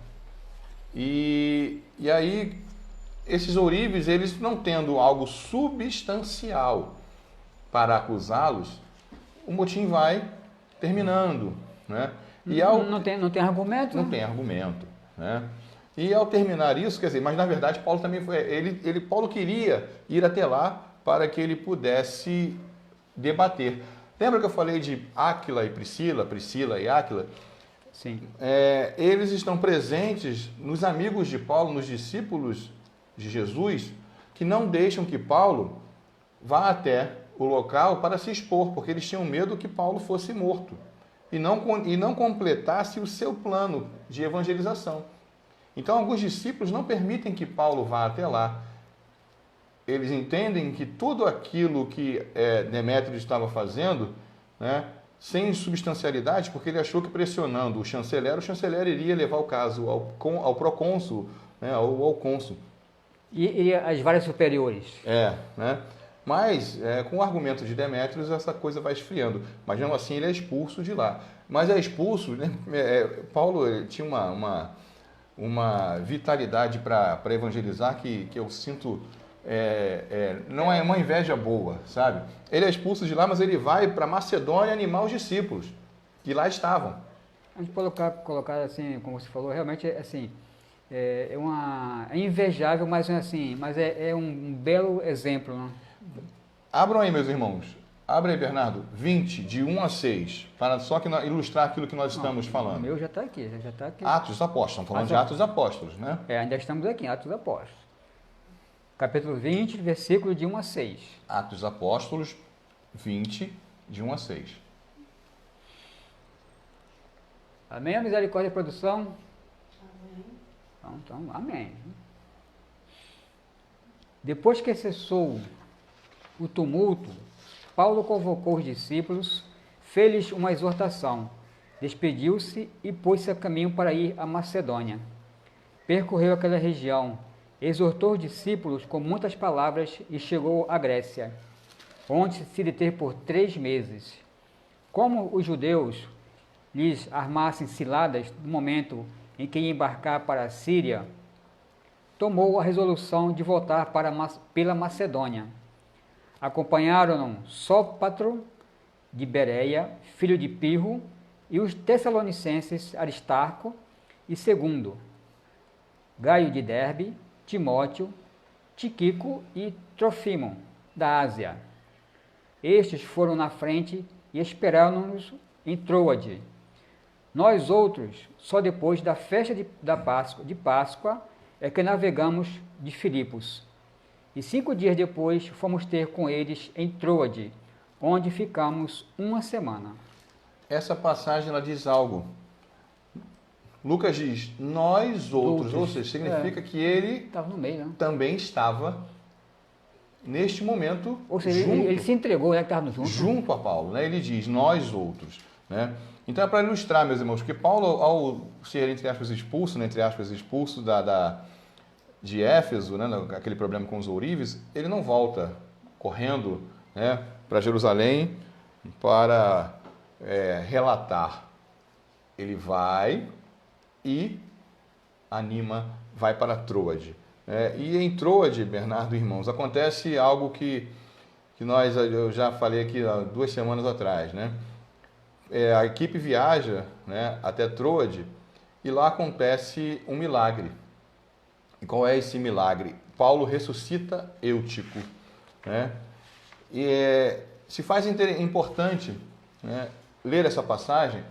E aí, esses ourives, eles não tendo algo substancial para acusá-los, o motim vai terminando, né? E Não tem argumento? Não tem argumento, né? E ao terminar isso, quer dizer, mas na verdade Paulo também Paulo queria ir até lá para que ele pudesse debater. Lembra que eu falei de Áquila e Priscila e Áquila? Sim. Eles estão presentes nos amigos de Paulo, nos discípulos de Jesus, que não deixam que Paulo vá até o local para se expor, porque eles tinham medo que Paulo fosse morto. e não completasse o seu plano de evangelização. Então, alguns discípulos não permitem que Paulo vá até lá. Eles entendem que tudo aquilo que Demétrio estava fazendo, né, sem substancialidade, porque ele achou que pressionando o chanceler iria levar o caso ao procônsul, né, ao cônsul. E as várias superiores? Né? Mas, com o argumento de Demétrios, essa coisa vai esfriando. Mas, mesmo assim, ele é expulso de lá. Mas é expulso, né? Paulo tinha uma vitalidade para evangelizar que eu sinto, não é uma inveja boa, sabe? Ele é expulso de lá, mas ele vai para Macedônia animar os discípulos, que lá estavam. A gente colocar assim, como você falou, realmente assim, é invejável, mas assim, é um belo exemplo, né? Abram aí, meus irmãos. Abre aí, Bernardo. 20, de 1 a 6, para só ilustrar aquilo que nós estamos falando. O meu já está aqui, já está aqui. Atos dos Apóstolos, estamos falando de Atos dos Apóstolos, né? Ainda estamos aqui, em Atos dos Apóstolos. Capítulo 20, versículo de 1 a 6. Atos dos Apóstolos, 20, de 1 a 6. Amém? A misericórdia e a produção? Amém. Então, amém. Depois que cessou o tumulto, Paulo convocou os discípulos, fez-lhes uma exortação, despediu-se e pôs-se a caminho para ir à Macedônia. Percorreu aquela região, exortou os discípulos com muitas palavras e chegou à Grécia, onde se deteve por 3 meses. Como os judeus lhes armassem ciladas no momento em que ia embarcar para a Síria, tomou a resolução de voltar pela Macedônia. Acompanharam-no Sópatro de Bereia, filho de Pirro, e os tessalonicenses Aristarco e Segundo, Gaio de Derbe, Timóteo, Tíquico e Trofimo, da Ásia. Estes foram na frente e esperaram-nos em Troade. Nós outros, só depois da festa de Páscoa, é que navegamos de Filipos. E 5 dias depois fomos ter com eles em Troade, onde ficamos 1 semana. Essa passagem ela diz algo. Lucas diz, nós outros, ou seja, significa que ele estava no meio, né? Também estava neste momento. Ou seja, ele se entregou, né? Estava junto a Paulo, né? Ele diz, nós outros, né? Então é para ilustrar, meus irmãos, porque Paulo, ao ser, entre aspas, expulso de Éfeso, né, aquele problema com os ourives, ele não volta correndo, né, para Jerusalém para relatar. Ele vai e vai para Troade. E em Troade, Bernardo, irmãos, acontece algo que eu já falei aqui há 2 semanas atrás, né? A equipe viaja, né, até Troade e lá acontece um milagre. E qual é esse milagre? Paulo ressuscita Eutico, né? E se faz importante, né, ler essa passagem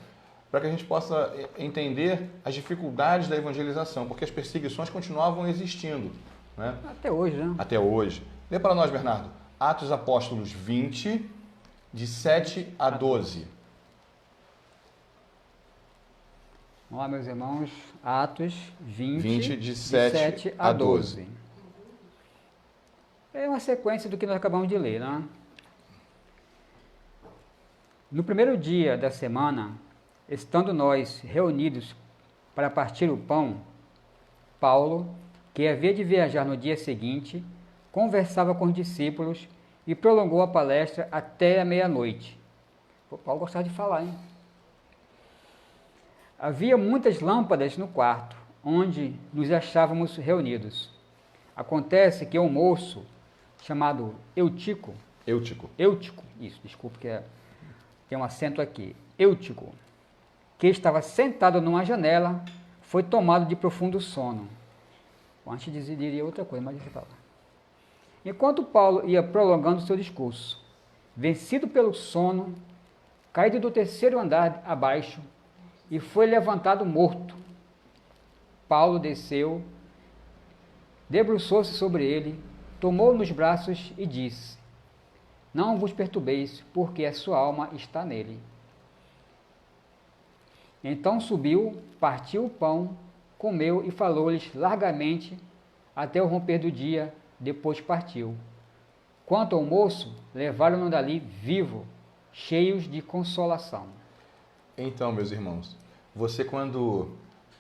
para que a gente possa entender as dificuldades da evangelização, porque as perseguições continuavam existindo, né? Até hoje, né? Até hoje. Lê para nós, Bernardo. Atos dos Apóstolos 20, de 7 a 12. Vamos lá, meus irmãos, Atos 20 de 7 a 12. É uma sequência do que nós acabamos de ler, né? No primeiro dia da semana, estando nós reunidos para partir o pão, Paulo, que havia de viajar no dia seguinte, conversava com os discípulos e prolongou a palestra até a meia-noite. Paulo gostava de falar, hein? Havia muitas lâmpadas no quarto, onde nos achávamos reunidos. Acontece que um moço chamado Eutico, isso, desculpe que tem um acento aqui, Eutico, que estava sentado numa janela, foi tomado de profundo sono. Antes diria outra coisa, mas deixa eu falar. Enquanto Paulo ia prolongando seu discurso, vencido pelo sono, caído do 3º andar abaixo, e foi levantado morto. Paulo desceu, debruçou-se sobre ele, tomou-o nos braços e disse: Não vos perturbeis, porque a sua alma está nele. Então subiu, partiu o pão, comeu e falou-lhes largamente até o romper do dia, depois partiu. Quanto ao moço, levaram-no dali vivo, cheios de consolação. Então, meus irmãos, você quando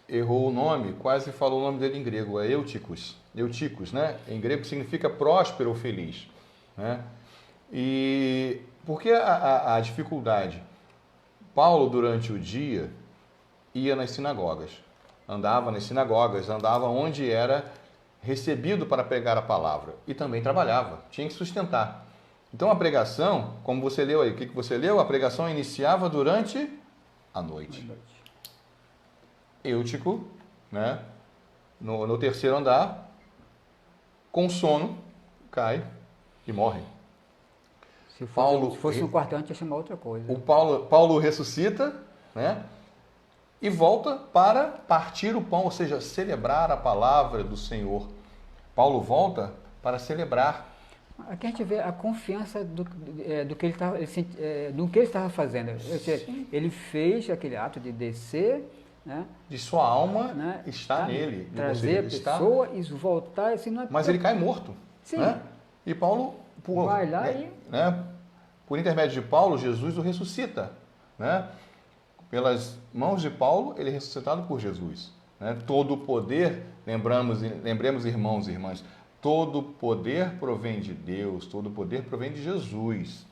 errou o nome, quase falou o nome dele em grego, é Eutíquos. Eutíquos, né? Em grego significa próspero ou feliz, né? E por que a dificuldade? Paulo, durante o dia, ia nas sinagogas, andava onde era recebido para pregar a palavra e também trabalhava, tinha que sustentar. Então a pregação, como você leu aí, o que você leu? A pregação iniciava durante a noite. Eutico, né? No terceiro andar, com sono, cai e morre. Se fosse no quarto antes, ia chamar outra coisa. O Paulo ressuscita, né? E volta para partir o pão, ou seja, celebrar a palavra do Senhor. Paulo volta para celebrar. Aqui a gente vê a confiança do que ele estava fazendo. Ele fez aquele ato de descer, né? De sua alma, né? está nele. Trazer a pessoa e voltar. Assim, não é mas ele cai morto. Sim. Né? E Paulo, vai lá por intermédio de Paulo, Jesus o ressuscita. Né? Pelas mãos de Paulo, ele é ressuscitado por Jesus. Né? Todo o poder, lembremos irmãos e irmãs, todo poder provém de Deus, todo poder provém de Jesus.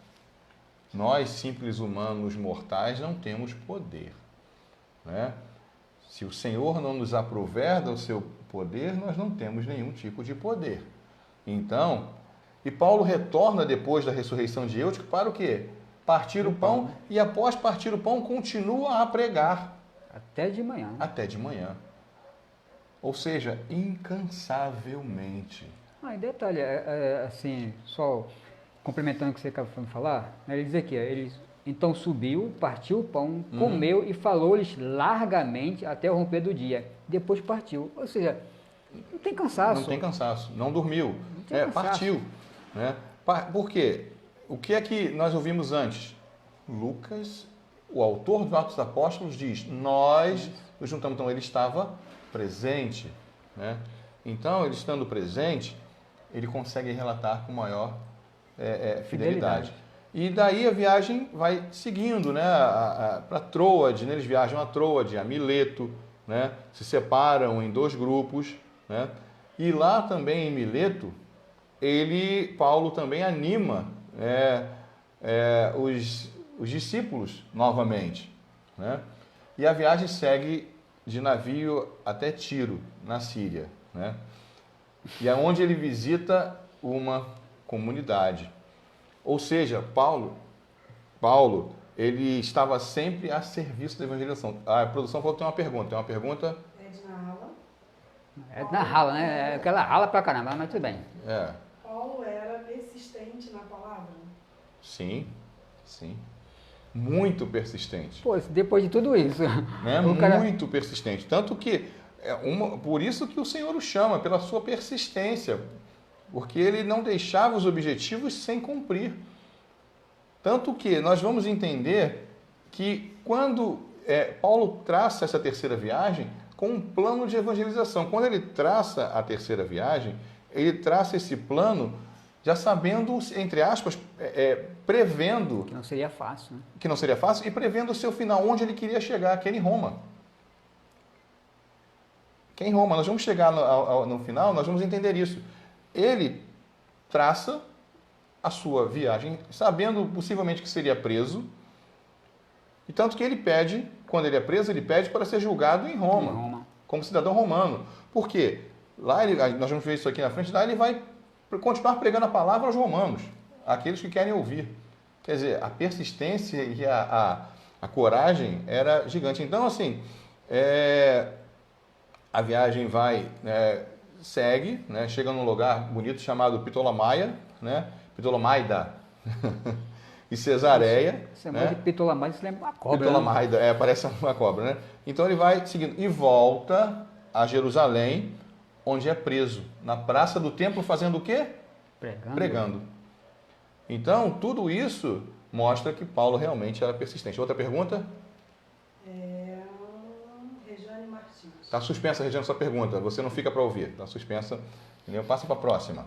Nós, simples humanos mortais, não temos poder. Né? Se o Senhor não nos aprover do seu poder, nós não temos nenhum tipo de poder. Então, e Paulo retorna depois da ressurreição de Eutico para o quê? Partir o pão, e após partir o pão, continua a pregar. Até de manhã. Até de manhã. Ou seja, incansavelmente. E detalhe, assim, só complementando o que você acabou de falar, né, ele diz aqui, ele então subiu, partiu o pão, comeu e falou-lhes largamente até o romper do dia. Depois partiu. Ou seja, não tem cansaço. Não tem cansaço, não dormiu. Partiu. Né? Por quê? O que é que nós ouvimos antes? Lucas, o autor dos Atos dos Apóstolos, diz, nós nos juntamos. Então, ele estava presente. Né? Então, ele estando presente, ele consegue relatar com maior fidelidade. E daí a viagem vai seguindo, né? Para Troade, né? Eles viajam a Troade, a Mileto, né? Se separam em 2 grupos. Né? E lá também em Mileto, Paulo também anima os discípulos novamente. Né? E a viagem segue de navio até Tiro, na Síria. Né? E é onde ele visita uma comunidade. Ou seja, Paulo, ele estava sempre a serviço da evangelização. A produção falou que tem uma pergunta. É de Nala. É na rala, né? Aquela rala pra caramba, mas tudo bem. Paulo era persistente na palavra? Sim. Muito persistente. Pô, depois de tudo isso. Né? Muito persistente. Tanto que, por isso que o Senhor o chama, pela sua persistência. Porque ele não deixava os objetivos sem cumprir. Tanto que nós vamos entender que quando Paulo traça essa terceira viagem com um plano de evangelização. Quando ele traça a terceira viagem, ele traça esse plano já sabendo, entre aspas, prevendo... Que não seria fácil. Né? Que não seria fácil e prevendo o seu final, onde ele queria chegar, que era em Roma. Que é em Roma. Nós vamos chegar no final, nós vamos entender isso. Ele traça a sua viagem, sabendo possivelmente que seria preso, e tanto que ele pede, quando ele é preso, ele pede para ser julgado em Roma. Como cidadão romano. Por quê? Lá, nós vamos ver isso aqui na frente, lá ele vai continuar pregando a palavra aos romanos, aqueles que querem ouvir. Quer dizer, a persistência e a coragem era gigante. Então, assim, a viagem segue, né, chega num lugar bonito chamado Ptolemaida, né, Ptolemaida e Cesareia. Você chama de Ptolemaida, você lembra uma cobra. Ptolemaida, né? Parece uma cobra, né? Então ele vai seguindo e volta a Jerusalém, onde é preso, na praça do templo, fazendo o quê? Pregando. Então, tudo isso mostra que Paulo realmente era persistente. Outra pergunta? partes. Está suspensa, Regina, sua pergunta. Você não fica para ouvir. Está suspensa. Entendeu? Passa para a próxima.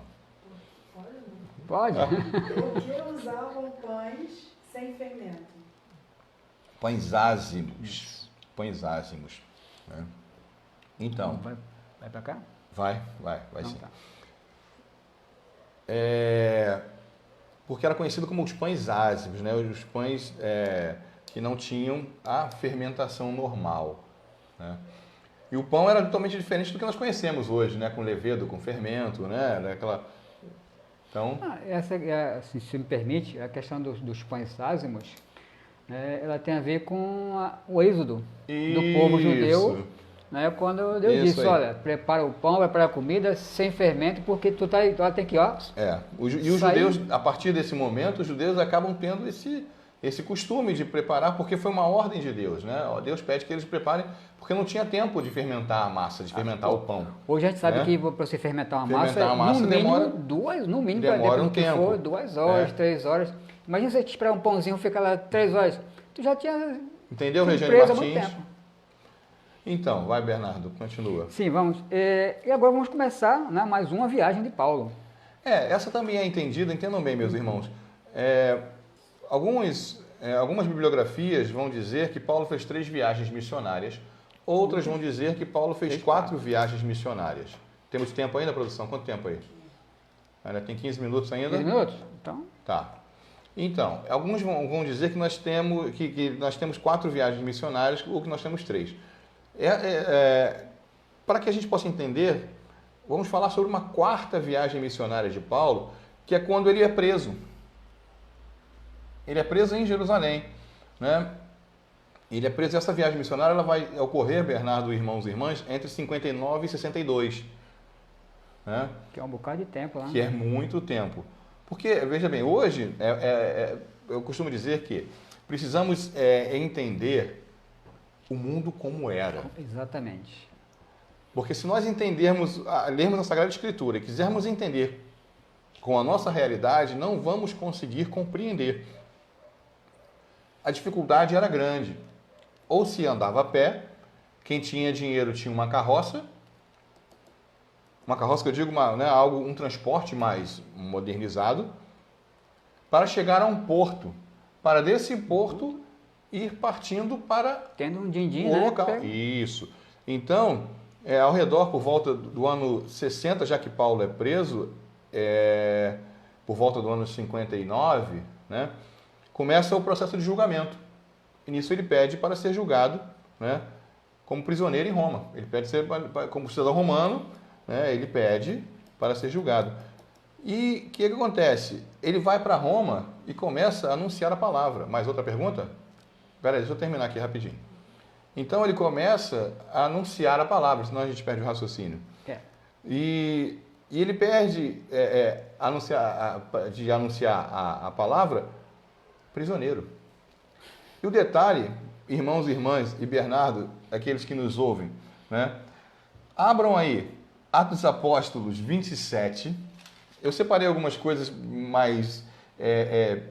Pode? Por que usavam pães sem fermento? Pães ázimos. Pães ázimos. Né? Então, Vai para cá? vai Não, sim. tá. Porque era conhecido como os pães ázimos, né? Os pães que não tinham a fermentação normal. Né? E o pão era totalmente diferente do que nós conhecemos hoje, né? Com levedo, com fermento, né? Então, Essa, se me permite, a questão dos pães ázimos, ela tem a ver com o êxodo do povo judeu, né? Quando Deus Isso disse, aí. olha, prepara o pão, prepara a comida sem fermento, porque tu tem que, ó... E os judeus, a partir desse momento, os judeus acabam tendo esse costume de preparar, porque foi uma ordem de Deus, né? Deus pede que eles preparem, porque não tinha tempo de fermentar a massa, de fermentar o pão. Hoje a gente sabe né? que para você fermentar uma Fermentar massa, uma massa no mínimo demora- no mínimo, demora um dependendo do que tempo. for, 2 horas, 3 horas. Imagina você esperar um pãozinho ficar lá 3 horas. Tu já tinha Entendeu, sido Regiane preso há muito Martins? tempo. Então, vai, Bernardo, continua. Sim, vamos. E agora vamos começar, né, mais uma viagem de Paulo. Essa também é entendida, entendam bem, meus irmãos. Algumas bibliografias vão dizer que Paulo fez 3 viagens missionárias, outras vão dizer que Paulo fez 4 viagens missionárias. Temos tempo ainda, produção? Quanto tempo aí? Ainda tem 15 minutos ainda? 15 minutos? Então, Tá. Então, alguns vão dizer que nós temos 4 viagens missionárias, ou que nós temos 3. Para que a gente possa entender, vamos falar sobre uma 4ª viagem missionária de Paulo, que é quando ele é preso. Ele é preso em Jerusalém, né? Ele é preso, essa viagem missionária ela vai ocorrer, Bernardo, irmãos e irmãs, entre 59 e 62. Né? que é um bocado de tempo lá. Que é muito tempo. Porque, veja bem, hoje, eu costumo dizer que precisamos entender o mundo como era. Exatamente. Porque se nós lermos a Sagrada Escritura e quisermos entender com a nossa realidade, não vamos conseguir compreender. A dificuldade era grande. Ou se andava a pé, quem tinha dinheiro tinha uma carroça que eu digo, um transporte mais modernizado, para chegar a um porto. Para desse porto ir partindo para Tendo um din-din, o né? local. Isso. Então, ao redor, por volta do ano 60, já que Paulo é preso, por volta do ano 59, né, começa o processo de julgamento. E nisso ele pede para ser julgado, né, como prisioneiro em Roma. Ele pede ser, como cidadão romano, né, ele pede para ser julgado. E o que acontece? Ele vai para Roma e começa a anunciar a palavra. Mais outra pergunta? Espera aí, deixa eu terminar aqui rapidinho. Então ele começa a anunciar a palavra, senão a gente perde o raciocínio. E ele perde de anunciar a palavra prisioneiro. E o detalhe, irmãos e irmãs, e Bernardo, aqueles que nos ouvem, né? Abram aí Atos dos Apóstolos 27. Eu separei algumas coisas mais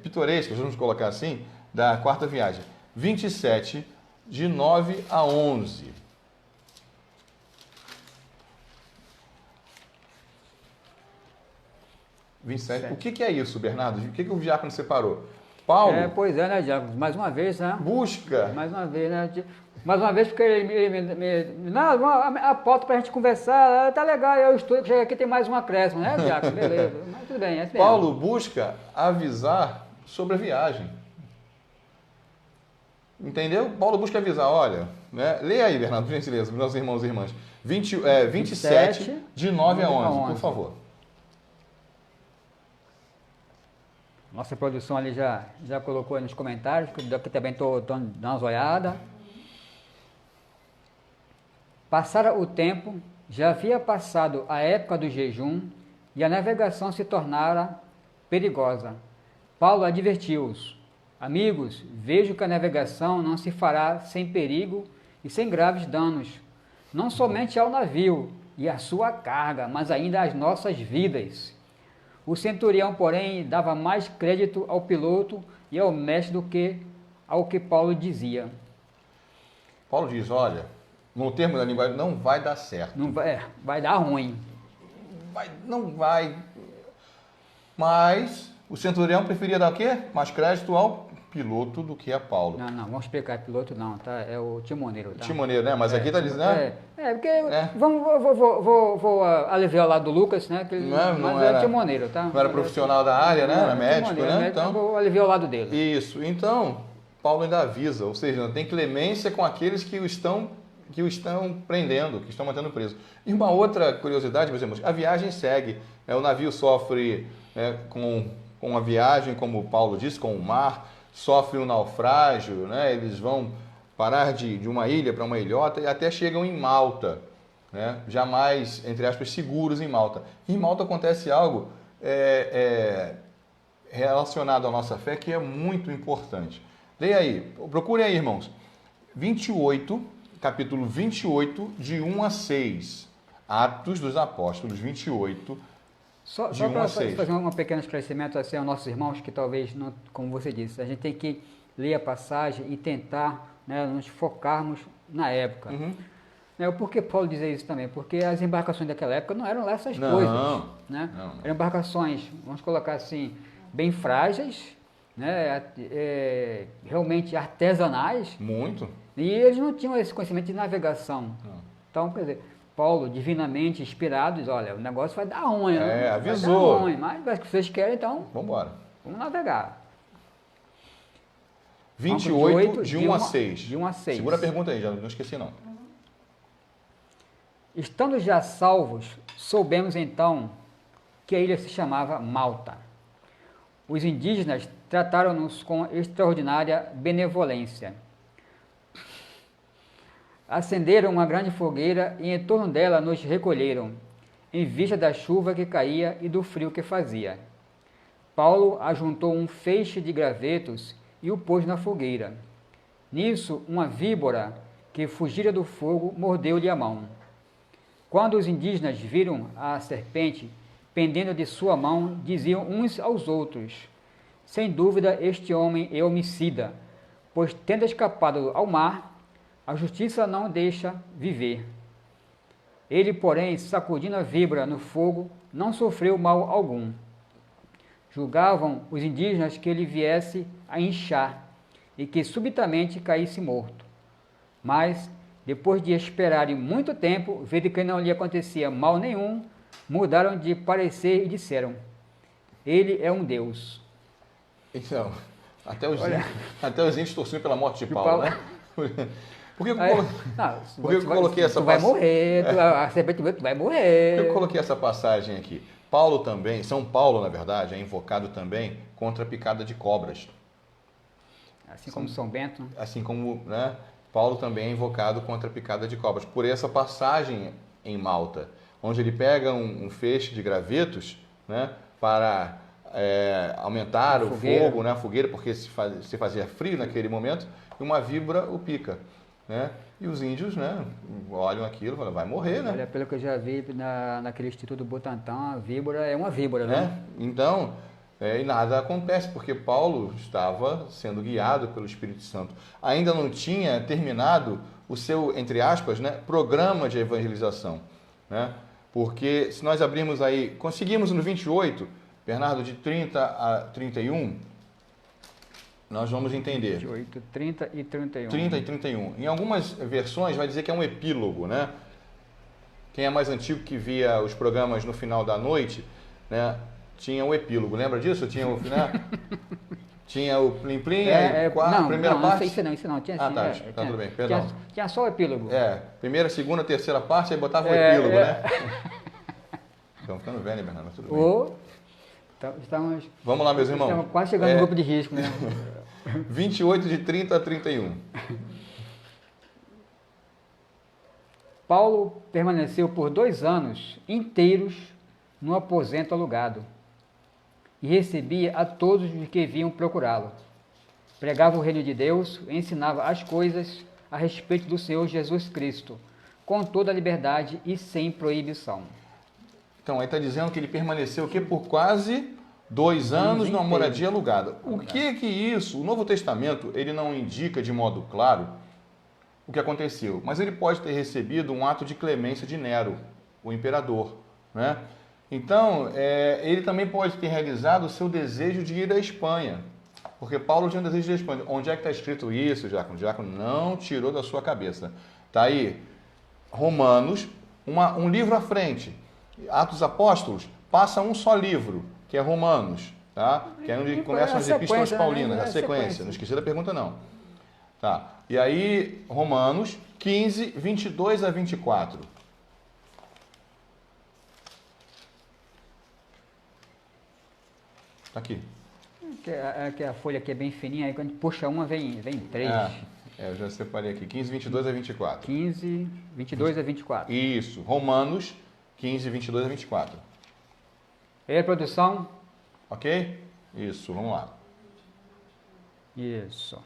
pitorescas, vamos colocar assim, da 4ª viagem. 27, de 9 a 11. O que é isso, Bernardo? O que o diácono separou? Paulo Pois é, né, Diácono? Mais uma vez, né? busca. Mais uma vez, né? Mais uma vez, porque ele não, a pauta para a gente conversar, tá legal, eu estudo, chega aqui tem mais um acréscimo, né, Diácono? Beleza, mas tudo bem, é assim mesmo. Paulo busca avisar sobre a viagem. Entendeu? Paulo busca avisar, olha, né? Leia aí, Bernardo, por gentileza, meus irmãos e irmãs. 27, de 9 a 11, por favor. Nossa produção ali já colocou aí nos comentários, que eu aqui também estou dando umas olhadas. Passara o tempo, já havia passado a época do jejum e a navegação se tornara perigosa. Paulo advertiu-os: amigos, vejo que a navegação não se fará sem perigo e sem graves danos, não somente ao navio e à sua carga, mas ainda às nossas vidas. O centurião, porém, dava mais crédito ao piloto e ao mestre do que ao que Paulo dizia. Paulo diz, olha, no termo da linguagem, não vai dar certo. Não vai, vai dar ruim. Não vai. Mas o centurião preferia dar o quê? Mais crédito ao piloto do que a Paulo. Não, vamos explicar, piloto não, tá? É o timoneiro, tá? Timoneiro, né? Mas aqui está dizendo... Porque vou aliviar o lado do Lucas, né? Que ele, não era timoneiro, tá? Não era profissional da área, né? Era médico, né? Então vou aliviar o lado dele. Isso. Então, Paulo ainda avisa, ou seja, não tem clemência com aqueles que o estão prendendo, que estão mantendo preso. E uma outra curiosidade, meus irmãos, a viagem segue. O navio sofre com a viagem, como Paulo disse, com o mar, sofre um naufrágio, né? Eles vão parar de uma ilha para uma ilhota e até chegam em Malta, né? Jamais, entre aspas, seguros em Malta. E em Malta acontece algo relacionado à nossa fé que é muito importante. Leia aí, procurem aí, irmãos. 28, capítulo 28, de 1 a 6. Atos dos Apóstolos, 28, Só para fazer um pequeno esclarecimento assim, aos nossos irmãos que talvez, não, como você disse, a gente tem que ler a passagem e tentar, né, nos focarmos na época. Uhum. Por que Paulo dizia isso também? Porque as embarcações daquela época não eram lá essas coisas. Né? Não. Eram embarcações, vamos colocar assim, bem frágeis, né, realmente artesanais. Muito. E eles não tinham esse conhecimento de navegação. Não. Então, quer dizer, Paulo, divinamente inspirado, diz, olha, o negócio vai dar ruim. Avisou. Vai dar ruim, mas o que vocês querem, então, Vamos embora. vamos navegar. 28, de 1 a 6. De 1 a 6. Segura a pergunta aí, já não esqueci não. Estando já salvos, soubemos então que a ilha se chamava Malta. Os indígenas trataram-nos com extraordinária benevolência. Acenderam uma grande fogueira e em torno dela nos recolheram, em vista da chuva que caía e do frio que fazia. Paulo ajuntou um feixe de gravetos e o pôs na fogueira. Nisso, uma víbora que fugira do fogo mordeu-lhe a mão. Quando os indígenas viram a serpente pendendo de sua mão, diziam uns aos outros: sem dúvida este homem é homicida, pois tendo escapado ao mar, a justiça não deixa viver. Ele, porém, sacudindo a víbora no fogo, não sofreu mal algum. Julgavam os indígenas que ele viesse a inchar e que subitamente caísse morto. Mas, depois de esperarem muito tempo, vendo que não lhe acontecia mal nenhum, mudaram de parecer e disseram: ele é um Deus. Então, até os índios torciam pela morte de Paulo, né? Por que eu coloquei essa passagem? Tu vai morrer, a serpente vai morrer. Eu coloquei essa passagem aqui. Paulo também, São Paulo, na verdade, é invocado também contra a picada de cobras. Assim como São Bento. Assim como, né, Paulo também é invocado contra a picada de cobras. Por essa passagem em Malta, onde ele pega um feixe de gravetos, né, para aumentar o fogo, né, a fogueira, porque se fazia frio naquele momento, e uma víbora o pica. Né? E os índios, né, olham aquilo e falam, vai morrer, né? Olha, pelo que eu já vi naquele Instituto Butantan, a víbora é uma víbora, né? Então, e nada acontece, porque Paulo estava sendo guiado pelo Espírito Santo. Ainda não tinha terminado o seu, entre aspas, né, programa de evangelização. Né? Porque se nós abrirmos aí, conseguimos no 28, Bernardo, de 30 a 31... nós vamos entender. 28, 30 e 31. 30 e 31. Em algumas versões vai dizer que é um epílogo, né? Quem é mais antigo que via os programas no final da noite, né, tinha um epílogo. Lembra disso? Tinha o, né? Tinha o Plim Plim, a primeira parte. Isso não. Tinha assim, tá tudo bem, perdão. Tinha só o epílogo. Primeira, segunda, terceira parte, aí botava o epílogo, né? Estamos ficando velho, Bernardo, mas tudo bem. Vamos lá, meus irmãos. Estamos quase chegando no grupo de risco, né? 28, de 30 a 31. Paulo permaneceu por 2 anos inteiros no aposento alugado e recebia a todos os que vinham procurá-lo. Pregava o reino de Deus, ensinava as coisas a respeito do Senhor Jesus Cristo, com toda a liberdade e sem proibição. Então, aí está dizendo que ele permaneceu por quase 2 anos numa moradia alugada. O que isso? O Novo Testamento, ele não indica de modo claro o que aconteceu, mas ele pode ter recebido um ato de clemência de Nero, o imperador, né? Então, ele também pode ter realizado o seu desejo de ir à Espanha, porque Paulo tinha um desejo de ir à Espanha. Onde é que está escrito isso, Diácono? O Diácono não tirou da sua cabeça. Está aí, Romanos, um livro à frente. Atos dos Apóstolos, passa um só livro, que é Romanos, tá? Que é onde começam as epístolas paulinas, a sequência. Não esqueci da pergunta, não. Tá. E aí, Romanos 15, 22 a 24. Tá aqui. Que a folha aqui é bem fininha, aí quando a gente puxa uma, vem três. Eu já separei aqui. 15, 22 a 24. 15, 22 a 24. Isso. Romanos 15, 22 a 24. E aí, produção? Ok? Isso, vamos lá. Isso.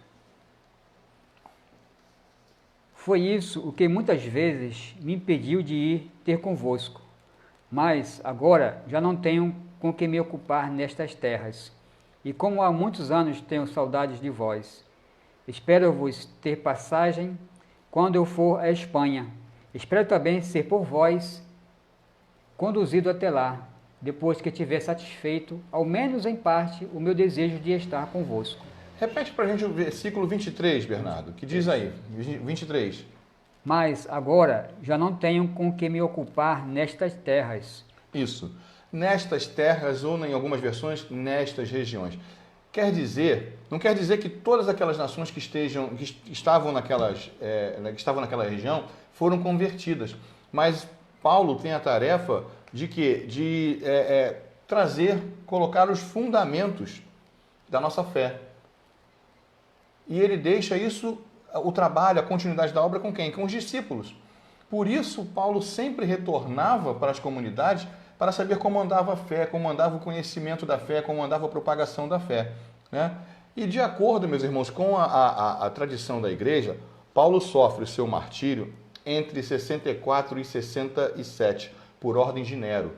Foi isso o que muitas vezes me impediu de ir ter convosco. Mas agora já não tenho com que me ocupar nestas terras. E como há muitos anos tenho saudades de vós, espero-vos ter passagem quando eu for à Espanha. Espero também ser por vós conduzido até lá, depois que tiver satisfeito, ao menos em parte, o meu desejo de estar convosco. Repete para a gente o versículo 23, Bernardo, que diz aí, 23. Mas agora já não tenho com que me ocupar nestas terras. Isso. Nestas terras, ou em algumas versões, nestas regiões. Não quer dizer que todas aquelas nações que estavam naquela região foram convertidas. Mas Paulo tem a tarefa de quê? De colocar os fundamentos da nossa fé. E ele deixa isso, o trabalho, a continuidade da obra com quem? Com os discípulos. Por isso, Paulo sempre retornava para as comunidades para saber como andava a fé, como andava o conhecimento da fé, como andava a propagação da fé, né? E de acordo, meus irmãos, com a tradição da igreja, Paulo sofre o seu martírio entre 64 e 67, por ordem de Nero.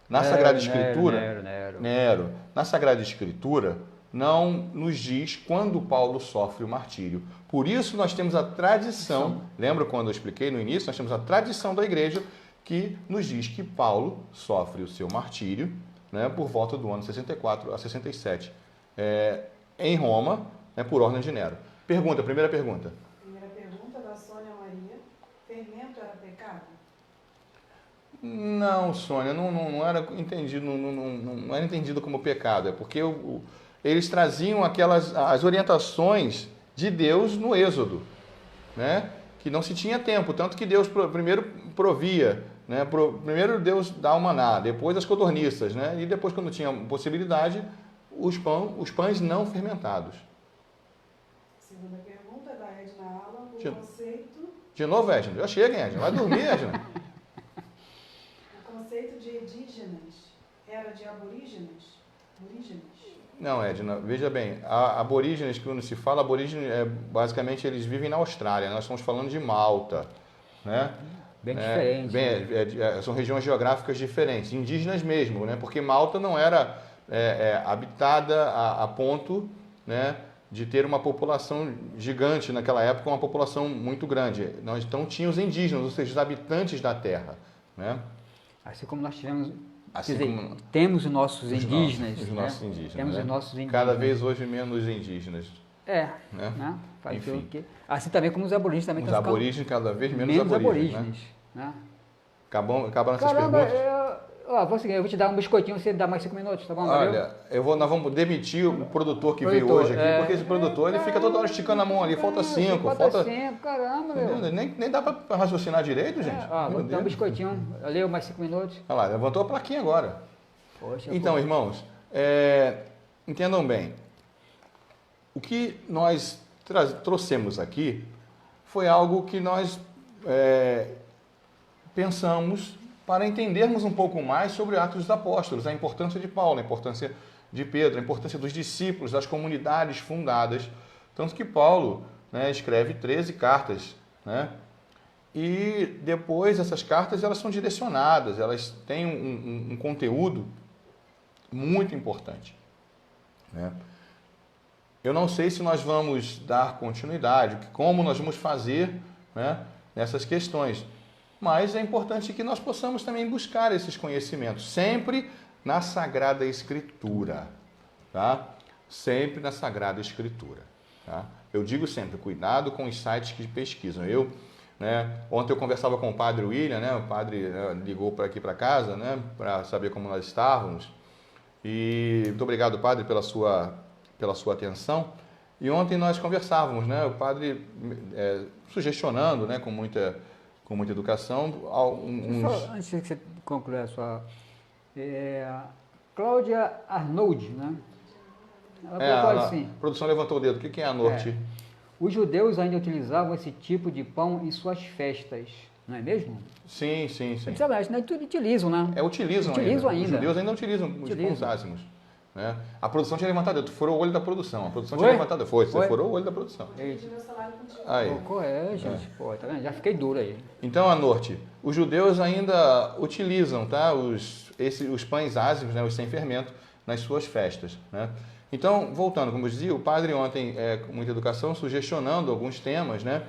Na Sagrada Escritura, Nero. Na Sagrada Escritura, não nos diz quando Paulo sofre o martírio. Por isso nós temos a tradição, lembra quando eu expliquei no início, nós temos a tradição da igreja que nos diz que Paulo sofre o seu martírio, né, por volta do ano 64 a 67, em Roma, né, por ordem de Nero. Primeira pergunta. Primeira pergunta da Sônia Maria. Fermento era pecado? Não, Sônia, não era entendido, não era entendido como pecado, é porque eles traziam as orientações de Deus no Êxodo, né? Que não se tinha tempo, tanto que Deus primeiro provia, né? Primeiro Deus dá o maná, depois as codorniças, né? E depois, quando tinha possibilidade, os pães não fermentados. Segunda pergunta da Edna Alan, o conceito... De novo, Edna? Já chega, Edna. Vai dormir, Edna. O conceito de indígenas era de aborígenes? Não, Edna, veja bem, aborígenes, quando se fala aborígenes, basicamente eles vivem na Austrália, nós estamos falando de Malta, né? Bem diferente. São regiões geográficas diferentes, indígenas mesmo, né? Porque Malta não era habitada a ponto, né, de ter uma população gigante naquela época, uma população muito grande. Então tinha os indígenas, ou seja, os habitantes da terra, né? Assim como nós tivemos... Como temos os nossos indígenas. Os nossos indígenas. Temos, né? os nossos indígenas. Cada vez hoje menos indígenas. Né? Enfim. Assim também como os aborígenes também. Os aborígenes cada vez menos aborígenes. Né? Acabam essas perguntas. Eu vou te dar um biscoitinho, você dá mais 5 minutos, tá bom? Olha, nós vamos demitir o produtor que veio hoje aqui, porque esse produtor ele fica toda hora esticando a mão ali, falta 5. Falta 5, caramba, meu. Nem dá para raciocinar direito, gente. Vou dar um biscoitinho, leu mais 5 minutos. Olha lá, levantou a plaquinha agora. Poxa, então, irmãos, entendam bem, o que nós trouxemos aqui foi algo que nós pensamos para entendermos um pouco mais sobre Atos dos Apóstolos, a importância de Paulo, a importância de Pedro, a importância dos discípulos, das comunidades fundadas. Tanto que Paulo, né, escreve 13 cartas, né? E depois essas cartas elas são direcionadas, elas têm um conteúdo muito importante, né? eu não sei se nós vamos dar continuidade, como nós vamos fazer, né, nessas questões. Mas é importante que nós possamos também buscar esses conhecimentos, sempre na Sagrada Escritura, tá? Sempre na Sagrada Escritura, tá? Eu digo sempre, cuidado com os sites que pesquisam. Ontem eu conversava com o Padre William, né? O padre ligou para aqui para casa, né, para saber como nós estávamos. E muito obrigado, Padre, pela sua atenção. E ontem nós conversávamos, né? O Padre sugestionando, né, com muita educação, Só, antes que você concluir a sua... Cláudia Arnold, né? Ela colocou assim. A produção levantou o dedo. O que é a Norte? Os judeus ainda utilizavam esse tipo de pão em suas festas, não é mesmo? Sim. Utilizam, né? Utilizam ainda. Os judeus ainda utilizam os pães ázimos. Né? A produção tinha levantado, tu furou o olho da produção. A produção tinha levantado, você furou o olho da produção. Aí. Gente, tá vendo? Já fiquei duro aí. Então, a Norte, os judeus ainda utilizam, tá, os pães ázimos, né, os sem fermento, nas suas festas, né? Então, voltando, como eu dizia, o padre ontem, com muita educação, sugestionando alguns temas, né?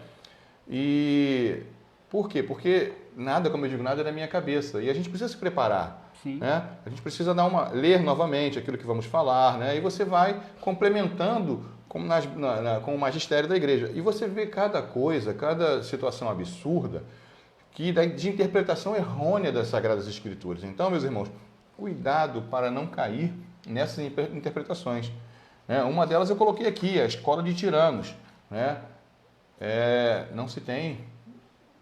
E por quê? Porque nada, como eu digo, nada é da minha cabeça. E a gente precisa se preparar. Sim. Né? A gente precisa ler novamente aquilo que vamos falar, né? E você vai complementando com o magistério da igreja. E você vê cada coisa, cada situação absurda de interpretação errônea das Sagradas Escrituras. Então, meus irmãos, cuidado para não cair nessas interpretações. Né? Uma delas eu coloquei aqui, a escola de tiranos. Né? Não se tem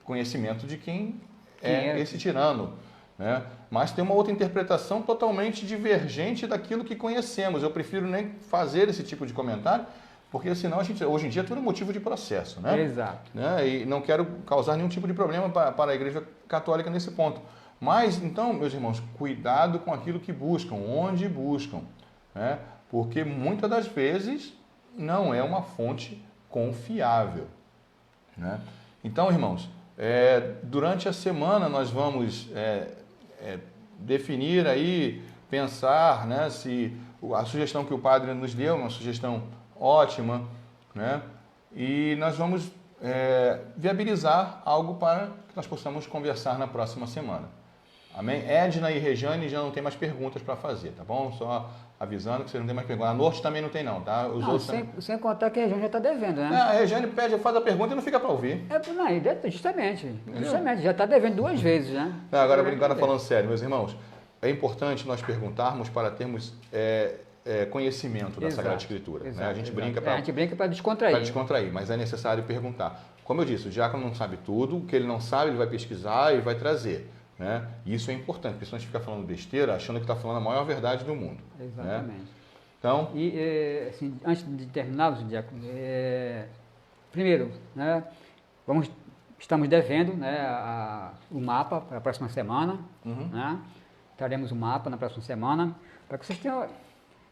conhecimento de quem é esse tirano. Né? Mas tem uma outra interpretação totalmente divergente daquilo que conhecemos. Eu prefiro nem fazer esse tipo de comentário, porque senão hoje em dia tudo é motivo de processo. Né? Exato. Né? E não quero causar nenhum tipo de problema para a Igreja Católica nesse ponto. Mas, então, meus irmãos, cuidado com aquilo que buscam, onde buscam. Né? Porque muitas das vezes não é uma fonte confiável. Né? Então, irmãos, durante a semana nós vamos definir aí, pensar, né, se a sugestão que o padre nos deu é uma sugestão ótima, né, e nós vamos viabilizar algo para que nós possamos conversar na próxima semana. Amém? Edna e Rejane já não tem mais perguntas para fazer, tá bom? Só avisando que você não tem mais perguntas. A Norte também não tem não, tá? Sem contar que a Rejane já está devendo, né? A Rejane faz a pergunta e não fica para ouvir. Justamente, já está devendo 2 vezes, né? Agora, falando sério, meus irmãos, é importante nós perguntarmos para termos conhecimento da Sagrada Escritura. Né? A gente brinca para descontrair. Para descontrair, mas é necessário perguntar. Como eu disse, o diácono não sabe tudo, o que ele não sabe ele vai pesquisar e vai trazer. Né? E isso é importante, porque senão a gente fica falando besteira, achando que está falando a maior verdade do mundo. Exatamente. Né? Então, assim, antes de terminarmos, diácono, primeiro, né, estamos devendo, né, o mapa para a próxima semana. Né? Traremos o mapa na próxima semana, para que vocês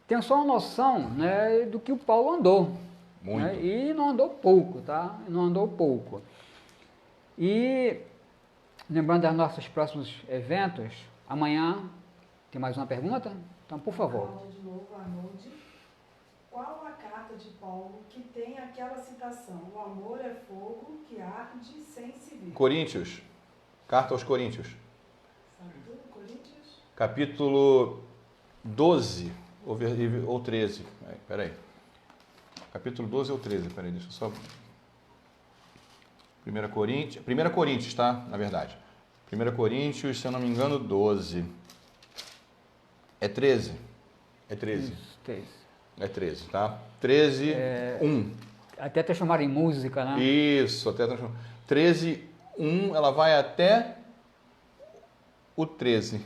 tenham só uma noção, né, do que o Paulo andou. Muito. Né? E não andou pouco, tá? Não andou pouco. E lembrando dos nossos próximos eventos, amanhã tem mais uma pergunta? Então, por favor. De novo, Arnold. Qual a carta de Paulo que tem aquela citação? O amor é fogo que arde sem se ver. Coríntios. Carta aos Coríntios. Sabe tudo? Coríntios? Capítulo 12 ou 13. Peraí. Capítulo 12 ou 13. Peraí, deixa eu só... 1 Coríntios, tá? Na verdade. 1 Coríntios, se eu não me engano, 12. É 13. É 13. Isso, 13. É 13, tá? 13, 1. Até transformar em música, né? Isso, até transformar. 13, 1, ela vai até o 13.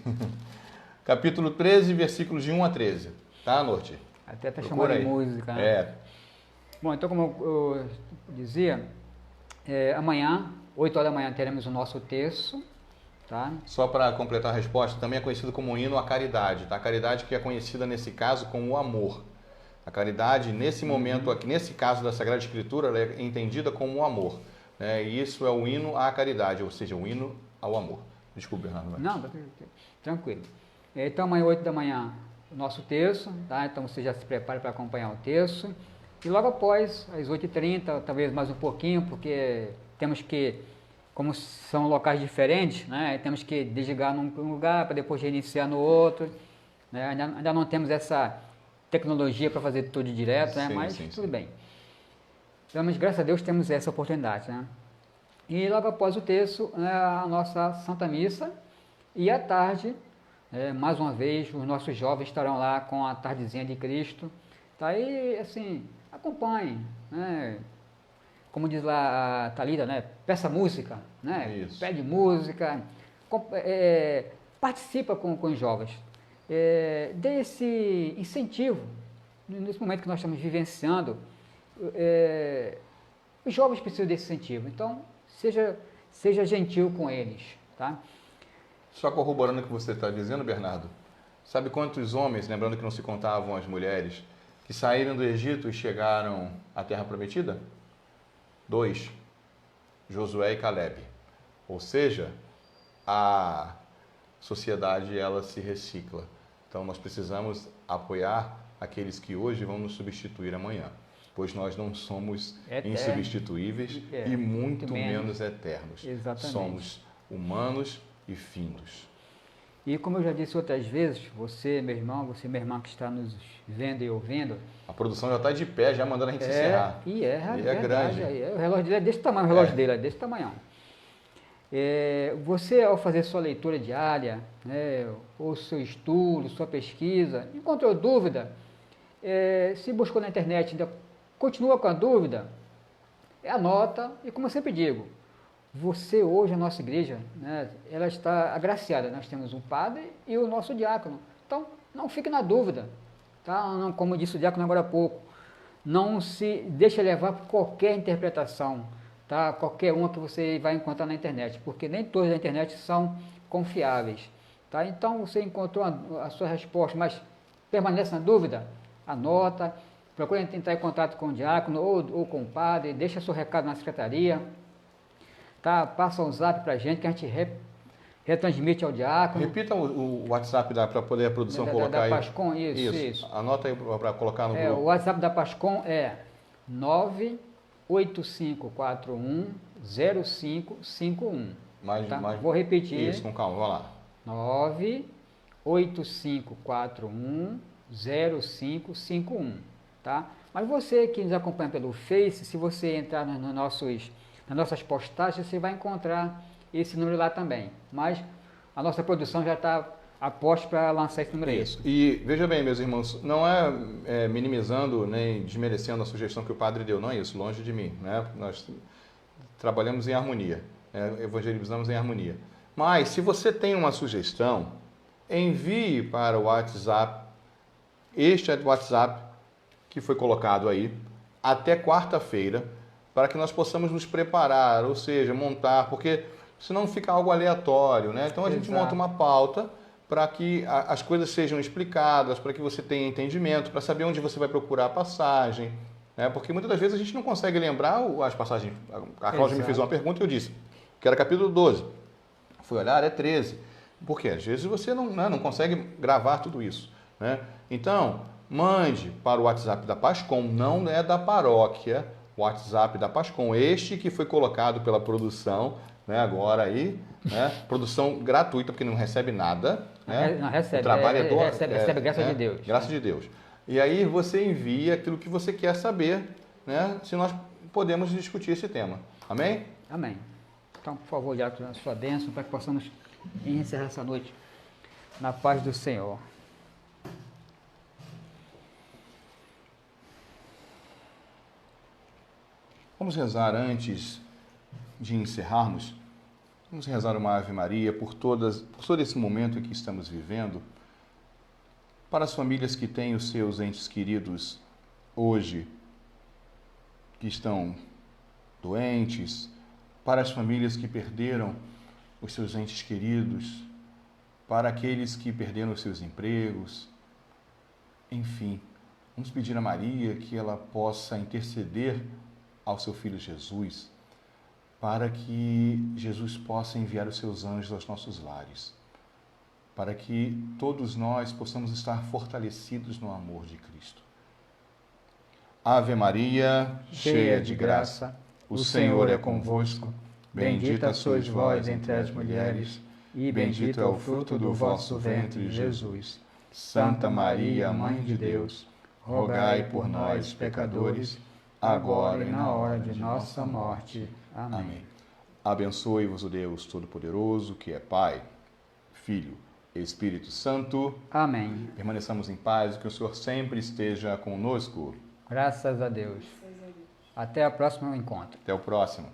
Capítulo 13, versículos de 1 a 13. Tá, Norte? Até transformar em música, né? Bom, então, como eu dizia... amanhã, 8 horas da manhã, teremos o nosso terço, tá? Só para completar a resposta, também é conhecido como hino à caridade, tá? A caridade que é conhecida nesse caso como o amor. A caridade, nesse momento aqui, nesse caso da Sagrada Escritura, ela é entendida como o amor. Né? E isso é o hino à caridade, ou seja, o hino ao amor. Desculpe, Bernardo. Não, tranquilo. Então, amanhã, 8 da manhã, o nosso terço, tá? Então, você já se prepare para acompanhar o terço. E logo após, às 8h30, talvez mais um pouquinho, porque temos que, como são locais diferentes, né, temos que desligar num lugar para depois reiniciar no outro. Né, ainda não temos essa tecnologia para fazer tudo direto, né, mas tudo bem. Então, mas, graças a Deus temos essa oportunidade. Né? E logo após o terço, né, a nossa Santa Missa, e à tarde, mais uma vez, os nossos jovens estarão lá com a Tardezinha de Cristo. Tá aí, assim, acompanhem, né? Como diz lá a Thalita, né? Peça música, né? Isso. Pede música, participa com os jovens. Dê esse incentivo, nesse momento que nós estamos vivenciando, os jovens precisam desse incentivo, então seja gentil com eles, tá? Só corroborando o que você está dizendo, Bernardo, sabe quantos homens, lembrando que não se contavam as mulheres, que saíram do Egito e chegaram à Terra Prometida? 2, Josué e Caleb. Ou seja, a sociedade ela se recicla. Então nós precisamos apoiar aqueles que hoje vão nos substituir amanhã, pois nós não somos insubstituíveis e muito menos eternos. Exatamente. Somos humanos e findos. E como eu já disse outras vezes, você, meu irmão, você, minha irmã que está nos vendo e ouvindo... A produção já está de pé, já mandando a gente encerrar. E é grande. O relógio dele é desse tamanho, o relógio dele é desse tamanho. Você, ao fazer sua leitura diária, né, ou seu estudo, sua pesquisa, encontrou dúvida, se buscou na internet, ainda continua com a dúvida, anota, e como eu sempre digo, você hoje, a nossa igreja, né, ela está agraciada, nós temos um padre e o nosso diácono, então não fique na dúvida, tá? Não, como disse o diácono agora há pouco, não se deixe levar por qualquer interpretação, tá? Qualquer uma que você vai encontrar na internet, porque nem todas da internet são confiáveis, tá? Então você encontrou a sua resposta, mas permanece na dúvida, anota, procure entrar em contato com o diácono ou com o padre, deixa seu recado na secretaria, tá? Passa um zap para a gente que a gente retransmite ao diácono. Repita o WhatsApp para poder a produção colocar aí. Da Pascom, isso. Anota aí para colocar no grupo. O WhatsApp da Pascom é 985410551. Tá? Vou repetir. Isso, com calma, vai lá. 985410551. Tá? Mas você que nos acompanha pelo Face, se você entrar nas nossas postagens, você vai encontrar esse número lá também. Mas a nossa produção já está a posto para lançar esse número aí. Isso. E veja bem, meus irmãos, não é minimizando nem desmerecendo a sugestão que o padre deu, não é isso, longe de mim. Né? Nós trabalhamos em harmonia, evangelizamos em harmonia. Mas se você tem uma sugestão, envie para o WhatsApp, este é o WhatsApp que foi colocado aí, até quarta-feira, para que nós possamos nos preparar, ou seja, montar, porque senão fica algo aleatório, né? Então a gente monta uma pauta para que as coisas sejam explicadas, para que você tenha entendimento, para saber onde você vai procurar a passagem, né? Porque muitas das vezes a gente não consegue lembrar as passagens. A Cláudia me fez uma pergunta e eu disse que era capítulo 12. Fui olhar, é 13. Por quê? Às vezes você não consegue gravar tudo isso, né? Então, mande para o WhatsApp da Pascom, não é da paróquia, o WhatsApp da Pascom, este que foi colocado pela produção, né, agora aí, né, produção gratuita, porque não recebe nada. Né? Não recebe, o trabalho recebe graças de Deus. Graças de Deus. E aí você envia aquilo que você quer saber, né, se nós podemos discutir esse tema. Amém? Amém. Então, por favor, diácono, a sua bênção, para que possamos encerrar essa noite na paz do Senhor. Vamos rezar antes de encerrarmos. Vamos rezar uma Ave Maria por todo esse momento em que estamos vivendo, para as famílias que têm os seus entes queridos hoje, que estão doentes, para as famílias que perderam os seus entes queridos, para aqueles que perderam os seus empregos, enfim, vamos pedir a Maria que ela possa interceder ao seu Filho Jesus, para que Jesus possa enviar os seus anjos aos nossos lares, para que todos nós possamos estar fortalecidos no amor de Cristo. Ave Maria, cheia de graça, o Senhor é convosco. Bendita sois vós entre as mulheres, e bendito é o fruto do vosso ventre, Jesus. Santa Maria, Mãe de Deus, rogai por nós, pecadores, agora e na hora de nossa morte. Amém. Abençoe-vos o Deus Todo-Poderoso, que é Pai, Filho e Espírito Santo. Amém. Permaneçamos em paz, que o Senhor sempre esteja conosco. Graças a Deus. Até o próximo encontro. Até o próximo.